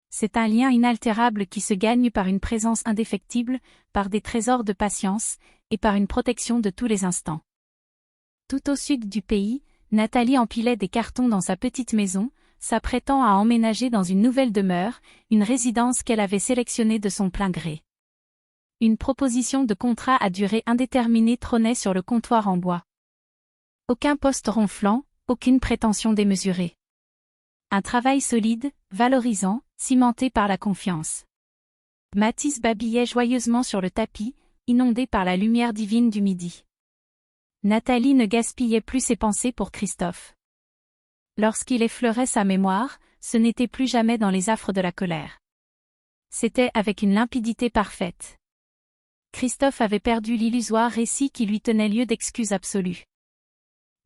C'est un lien inaltérable qui se gagne par une présence indéfectible, par des trésors de patience, et par une protection de tous les instants. Tout au sud du pays, Nathalie empilait des cartons dans sa petite maison, s'apprêtant à emménager dans une nouvelle demeure, une résidence qu'elle avait sélectionnée de son plein gré. Une proposition de contrat à durée indéterminée trônait sur le comptoir en bois. Aucun poste ronflant, aucune prétention démesurée. Un travail solide, valorisant, cimenté par la confiance. Mathis babillait joyeusement sur le tapis, inondé par la lumière divine du midi. Nathalie ne gaspillait plus ses pensées pour Christophe. Lorsqu'il effleurait sa mémoire, Ce n'était plus jamais dans les affres de la colère. C'était avec une limpidité parfaite. Christophe avait perdu l'illusoire récit qui lui tenait lieu d'excuse absolue.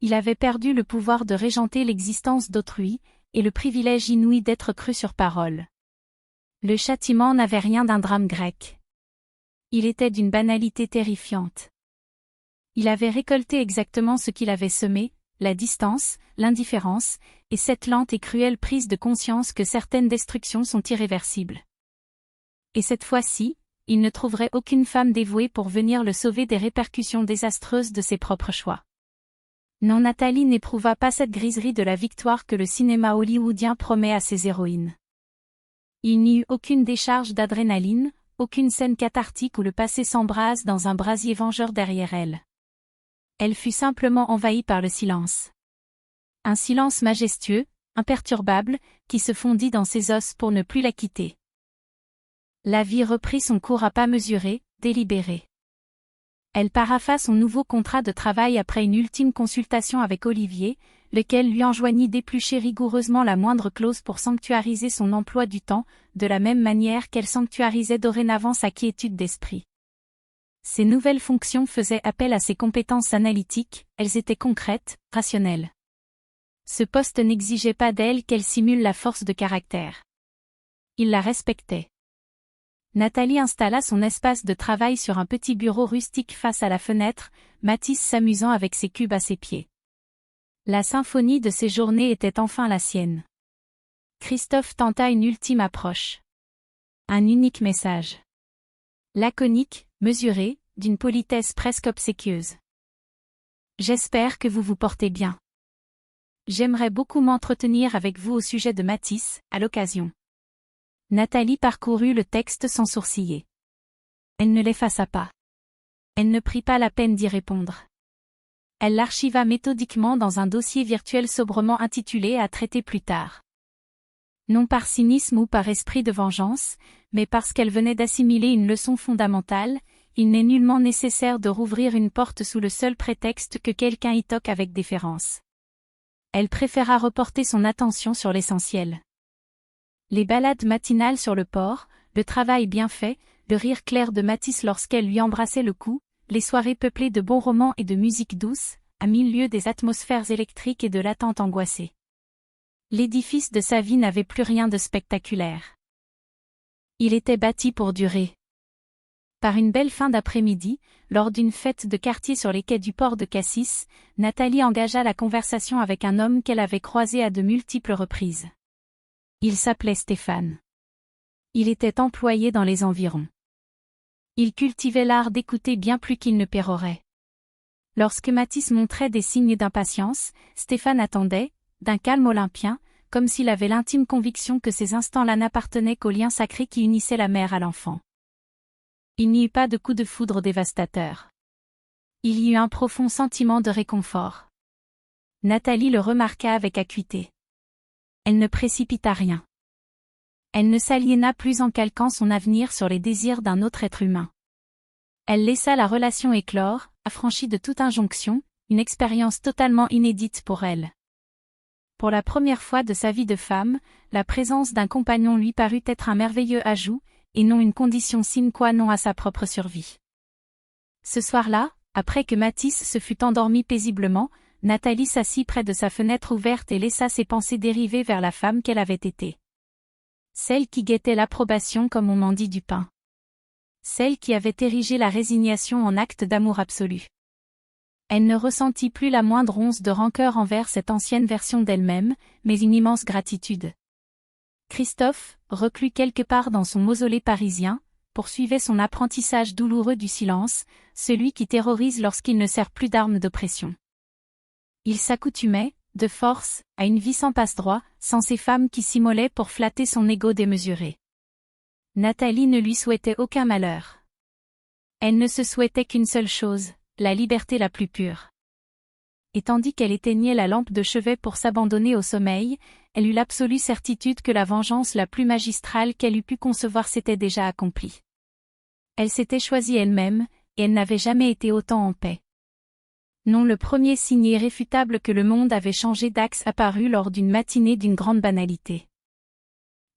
Il avait perdu le pouvoir de régenter l'existence d'autrui, et le privilège inouï d'être cru sur parole. Le châtiment n'avait rien d'un drame grec. Il était d'une banalité terrifiante. Il avait récolté exactement ce qu'il avait semé, la distance, l'indifférence, et cette lente et cruelle prise de conscience que certaines destructions sont irréversibles. Et cette fois-ci, il ne trouverait aucune femme dévouée pour venir le sauver des répercussions désastreuses de ses propres choix. Non, Nathalie n'éprouva pas cette griserie de la victoire que le cinéma hollywoodien promet à ses héroïnes. Il n'y eut aucune décharge d'adrénaline, aucune scène cathartique où le passé s'embrase dans un brasier vengeur derrière elle. Elle fut simplement envahie par le silence. Un silence majestueux, imperturbable, qui se fondit dans ses os pour ne plus la quitter. La vie reprit son cours à pas mesurés, délibéré. Elle parapha son nouveau contrat de travail après une ultime consultation avec Olivier, lequel lui enjoignit d'éplucher rigoureusement la moindre clause pour sanctuariser son emploi du temps, de la même manière qu'elle sanctuarisait dorénavant sa quiétude d'esprit. Ces nouvelles fonctions faisaient appel à ses compétences analytiques, elles étaient concrètes, rationnelles. Ce poste n'exigeait pas d'elle qu'elle simule la force de caractère. Il la respectait. Nathalie installa son espace de travail sur un petit bureau rustique face à la fenêtre, Mathis s'amusant avec ses cubes à ses pieds. La symphonie de ses journées était enfin la sienne. Christophe tenta une ultime approche. Un unique message. Laconique, mesuré, d'une politesse presque obséquieuse. J'espère que vous vous portez bien. J'aimerais beaucoup m'entretenir avec vous au sujet de Mathis, à l'occasion. Nathalie parcourut le texte sans sourciller. Elle ne l'effaça pas. Elle ne prit pas la peine d'y répondre. Elle l'archiva méthodiquement dans un dossier virtuel sobrement intitulé à traiter plus tard. Non par cynisme ou par esprit de vengeance, mais parce qu'elle venait d'assimiler une leçon fondamentale, il n'est nullement nécessaire de rouvrir une porte sous le seul prétexte que quelqu'un y toque avec déférence. Elle préféra reporter son attention sur l'essentiel. Les balades matinales sur le port, le travail bien fait, le rire clair de Mathis lorsqu'elle lui embrassait le cou, les soirées peuplées de bons romans et de musique douce, à 1000 lieues des atmosphères électriques et de l'attente angoissée. L'édifice de sa vie n'avait plus rien de spectaculaire. Il était bâti pour durer. Par une belle fin d'après-midi, lors d'une fête de quartier sur les quais du port de Cassis, Nathalie engagea la conversation avec un homme qu'elle avait croisé à de multiples reprises. Il s'appelait Stéphane. Il était employé dans les environs. Il cultivait l'art d'écouter bien plus qu'il ne pérorait. Lorsque Mathis montrait des signes d'impatience, Stéphane attendait, d'un calme olympien, comme s'il avait l'intime conviction que ces instants-là n'appartenaient qu'au lien sacré qui unissait la mère à l'enfant. Il n'y eut pas de coup de foudre dévastateur. Il y eut un profond sentiment de réconfort. Nathalie le remarqua avec acuité. Elle ne précipita rien. Elle ne s'aliéna plus en calquant son avenir sur les désirs d'un autre être humain. Elle laissa la relation éclore, affranchie de toute injonction, une expérience totalement inédite pour elle. Pour la première fois de sa vie de femme, la présence d'un compagnon lui parut être un merveilleux ajout, et non une condition sine qua non à sa propre survie. Ce soir-là, après que Mathis se fut endormi paisiblement, Nathalie s'assit près de sa fenêtre ouverte et laissa ses pensées dériver vers la femme qu'elle avait été. Celle qui guettait l'approbation comme on mendie du pain. Celle qui avait érigé la résignation en acte d'amour absolu. Elle ne ressentit plus la moindre once de rancœur envers cette ancienne version d'elle-même, mais une immense gratitude. Christophe, reclus quelque part dans son mausolée parisien, poursuivait son apprentissage douloureux du silence, celui qui terrorise lorsqu'il ne sert plus d'arme d'oppression. Il s'accoutumait, de force, à une vie sans passe-droit, sans ces femmes qui s'immolaient pour flatter son ego démesuré. Nathalie ne lui souhaitait aucun malheur. Elle ne se souhaitait qu'une seule chose, la liberté la plus pure. Et tandis qu'elle éteignait la lampe de chevet pour s'abandonner au sommeil, elle eut l'absolue certitude que la vengeance la plus magistrale qu'elle eût pu concevoir s'était déjà accomplie. Elle s'était choisie elle-même, et elle n'avait jamais été autant en paix. Non, le premier signe irréfutable que le monde avait changé d'axe apparut lors d'une matinée d'une grande banalité.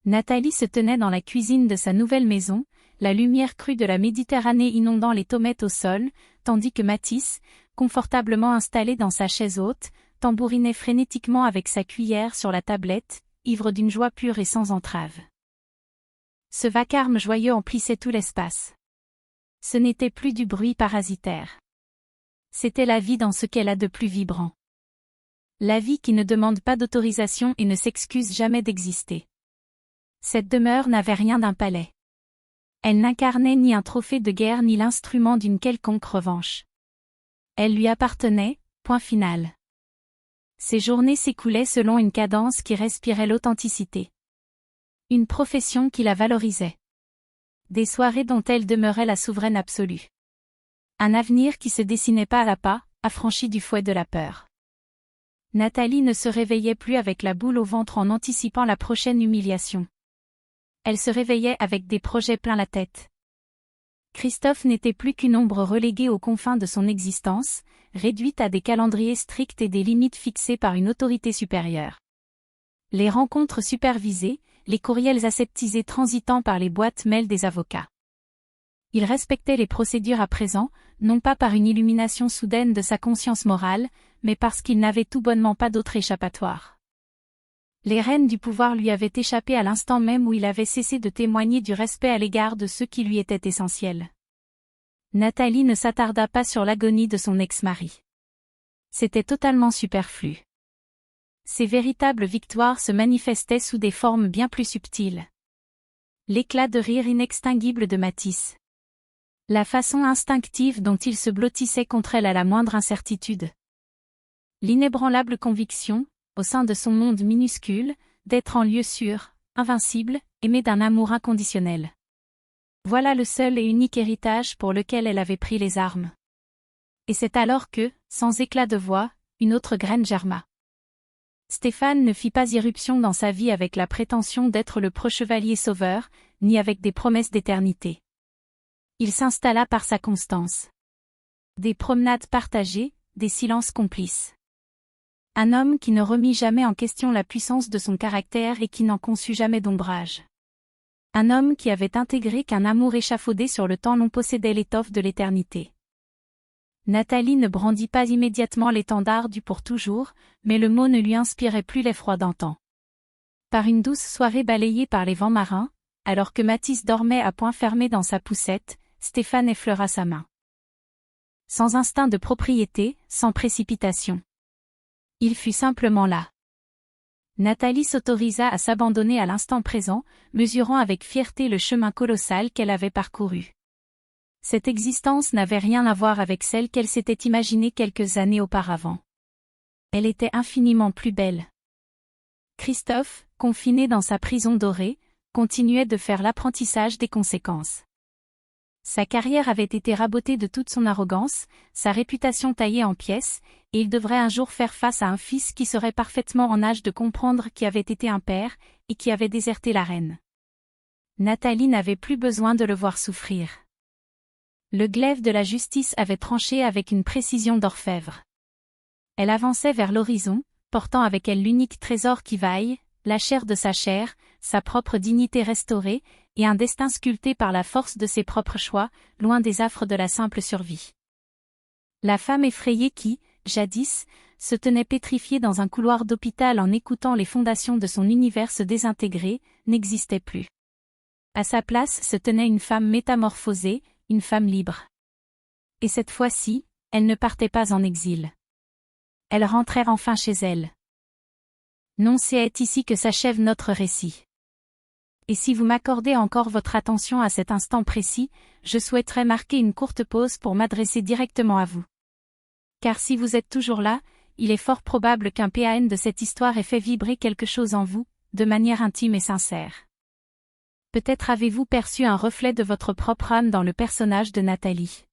Nathalie se tenait dans la cuisine de sa nouvelle maison, la lumière crue de la Méditerranée inondant les tomates au sol, tandis que Mathis, confortablement installé dans sa chaise haute, tambourinait frénétiquement avec sa cuillère sur la tablette, ivre d'une joie pure et sans entrave. Ce vacarme joyeux emplissait tout l'espace. Ce n'était plus du bruit parasitaire. C'était la vie dans ce qu'elle a de plus vibrant. La vie qui ne demande pas d'autorisation et ne s'excuse jamais d'exister. Cette demeure n'avait rien d'un palais. Elle n'incarnait ni un trophée de guerre ni l'instrument d'une quelconque revanche. Elle lui appartenait, point final. Ses journées s'écoulaient selon une cadence qui respirait l'authenticité. Une profession qui la valorisait. Des soirées dont elle demeurait la souveraine absolue. Un avenir qui se dessinait pas à pas, affranchi du fouet de la peur. Nathalie ne se réveillait plus avec la boule au ventre en anticipant la prochaine humiliation. Elle se réveillait avec des projets plein la tête. Christophe n'était plus qu'une ombre reléguée aux confins de son existence, réduite à des calendriers stricts et des limites fixées par une autorité supérieure. Les rencontres supervisées, les courriels aseptisés transitant par les boîtes mail des avocats. Il respectait les procédures à présent, non pas par une illumination soudaine de sa conscience morale, mais parce qu'il n'avait tout bonnement pas d'autre échappatoire. Les rênes du pouvoir lui avaient échappé à l'instant même où il avait cessé de témoigner du respect à l'égard de ceux qui lui étaient essentiels. Nathalie ne s'attarda pas sur l'agonie de son ex-mari. C'était totalement superflu. Ses véritables victoires se manifestaient sous des formes bien plus subtiles. L'éclat de rire inextinguible de Mathis. La façon instinctive dont il se blottissait contre elle à la moindre incertitude. L'inébranlable conviction, au sein de son monde minuscule, d'être en lieu sûr, invincible, aimé d'un amour inconditionnel. Voilà le seul et unique héritage pour lequel elle avait pris les armes. Et c'est alors que, sans éclat de voix, une autre graine germa. Stéphane ne fit pas irruption dans sa vie avec la prétention d'être le prochevalier sauveur, ni avec des promesses d'éternité. Il s'installa par sa constance. Des promenades partagées, des silences complices. Un homme qui ne remit jamais en question la puissance de son caractère et qui n'en conçut jamais d'ombrage. Un homme qui avait intégré qu'un amour échafaudé sur le temps long possédait l'étoffe de l'éternité. Nathalie ne brandit pas immédiatement l'étendard du pour toujours, mais le mot ne lui inspirait plus l'effroi d'antan. Par une douce soirée balayée par les vents marins, alors que Mathis dormait à poing fermé dans sa poussette, Stéphane effleura sa main. Sans instinct de propriété, sans précipitation. Il fut simplement là. Nathalie s'autorisa à s'abandonner à l'instant présent, mesurant avec fierté le chemin colossal qu'elle avait parcouru. Cette existence n'avait rien à voir avec celle qu'elle s'était imaginée quelques années auparavant. Elle était infiniment plus belle. Christophe, confiné dans sa prison dorée, continuait de faire l'apprentissage des conséquences. Sa carrière avait été rabotée de toute son arrogance, sa réputation taillée en pièces, et il devrait un jour faire face à un fils qui serait parfaitement en âge de comprendre qui avait été un père, et qui avait déserté la reine. Nathalie n'avait plus besoin de le voir souffrir. Le glaive de la justice avait tranché avec une précision d'orfèvre. Elle avançait vers l'horizon, portant avec elle l'unique trésor qui vaille, la chair de sa chair, sa propre dignité restaurée, et un destin sculpté par la force de ses propres choix, loin des affres de la simple survie. La femme effrayée qui, jadis, se tenait pétrifiée dans un couloir d'hôpital en écoutant les fondations de son univers se désintégrer, n'existait plus. À sa place se tenait une femme métamorphosée, une femme libre. Et cette fois-ci, elle ne partait pas en exil. Elle rentrait enfin chez elle. Non, c'est ici que s'achève notre récit. Et si vous m'accordez encore votre attention à cet instant précis, je souhaiterais marquer une courte pause pour m'adresser directement à vous. Car si vous êtes toujours là, il est fort probable qu'un PAN de cette histoire ait fait vibrer quelque chose en vous, de manière intime et sincère. Peut-être avez-vous perçu un reflet de votre propre âme dans le personnage de Nathalie.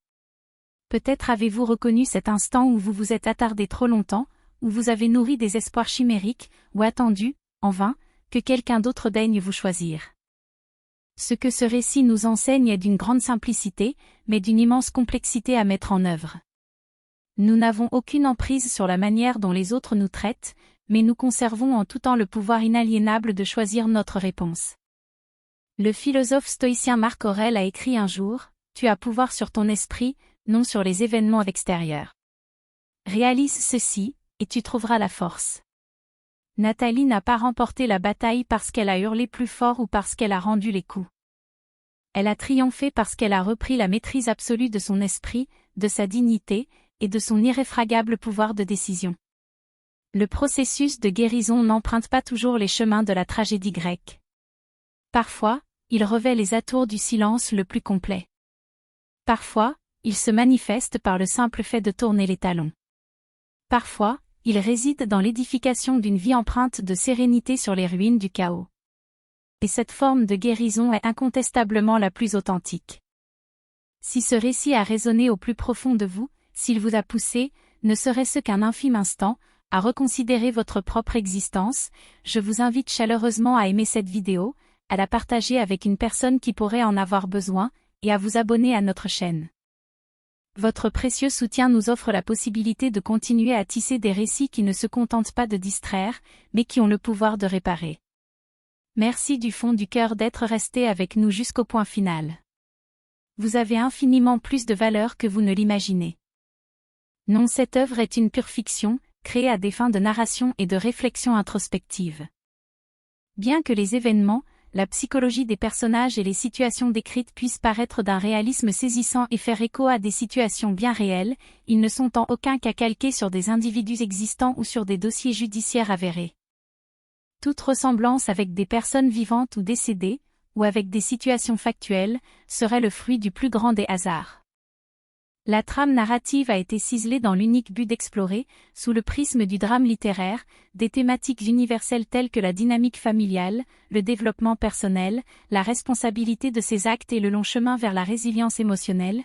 Peut-être avez-vous reconnu cet instant où vous vous êtes attardé trop longtemps, où vous avez nourri des espoirs chimériques, ou attendu, en vain, que quelqu'un d'autre daigne vous choisir. Ce que ce récit nous enseigne est d'une grande simplicité, mais d'une immense complexité à mettre en œuvre. Nous n'avons aucune emprise sur la manière dont les autres nous traitent, mais nous conservons en tout temps le pouvoir inaliénable de choisir notre réponse. Le philosophe stoïcien Marc Aurèle a écrit un jour, « Tu as pouvoir sur ton esprit, non sur les événements extérieurs. Réalise ceci, et tu trouveras la force. » Nathalie n'a pas remporté la bataille parce qu'elle a hurlé plus fort ou parce qu'elle a rendu les coups. Elle a triomphé parce qu'elle a repris la maîtrise absolue de son esprit, de sa dignité, et de son irréfragable pouvoir de décision. Le processus de guérison n'emprunte pas toujours les chemins de la tragédie grecque. Parfois, il revêt les atours du silence le plus complet. Parfois, il se manifeste par le simple fait de tourner les talons. Parfois, il réside dans l'édification d'une vie empreinte de sérénité sur les ruines du chaos. Et cette forme de guérison est incontestablement la plus authentique. Si ce récit a résonné au plus profond de vous, s'il vous a poussé, ne serait-ce qu'un infime instant, à reconsidérer votre propre existence, je vous invite chaleureusement à aimer cette vidéo, à la partager avec une personne qui pourrait en avoir besoin, et à vous abonner à notre chaîne. Votre précieux soutien nous offre la possibilité de continuer à tisser des récits qui ne se contentent pas de distraire, mais qui ont le pouvoir de réparer. Merci du fond du cœur d'être resté avec nous jusqu'au point final. Vous avez infiniment plus de valeur que vous ne l'imaginez. Non, cette œuvre est une pure fiction, créée à des fins de narration et de réflexion introspective. Bien que les événements, la psychologie des personnages et les situations décrites puissent paraître d'un réalisme saisissant et faire écho à des situations bien réelles, ils ne sont en aucun cas calqués sur des individus existants ou sur des dossiers judiciaires avérés. Toute ressemblance avec des personnes vivantes ou décédées, ou avec des situations factuelles, serait le fruit du plus grand des hasards. La trame narrative a été ciselée dans l'unique but d'explorer, sous le prisme du drame littéraire, des thématiques universelles telles que la dynamique familiale, le développement personnel, la responsabilité de ses actes et le long chemin vers la résilience émotionnelle,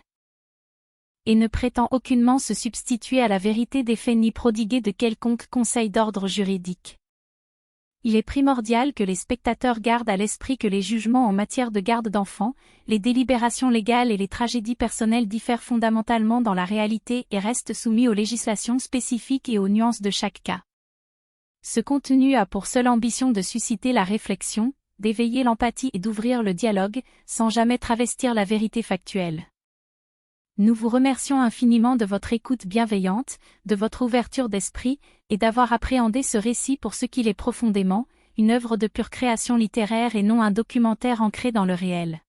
et ne prétend aucunement se substituer à la vérité des faits ni prodiguer de quelconque conseil d'ordre juridique. Il est primordial que les spectateurs gardent à l'esprit que les jugements en matière de garde d'enfants, les délibérations légales et les tragédies personnelles diffèrent fondamentalement dans la réalité et restent soumis aux législations spécifiques et aux nuances de chaque cas. Ce contenu a pour seule ambition de susciter la réflexion, d'éveiller l'empathie et d'ouvrir le dialogue, sans jamais travestir la vérité factuelle. Nous vous remercions infiniment de votre écoute bienveillante, de votre ouverture d'esprit, et d'avoir appréhendé ce récit pour ce qu'il est profondément, une œuvre de pure création littéraire et non un documentaire ancré dans le réel.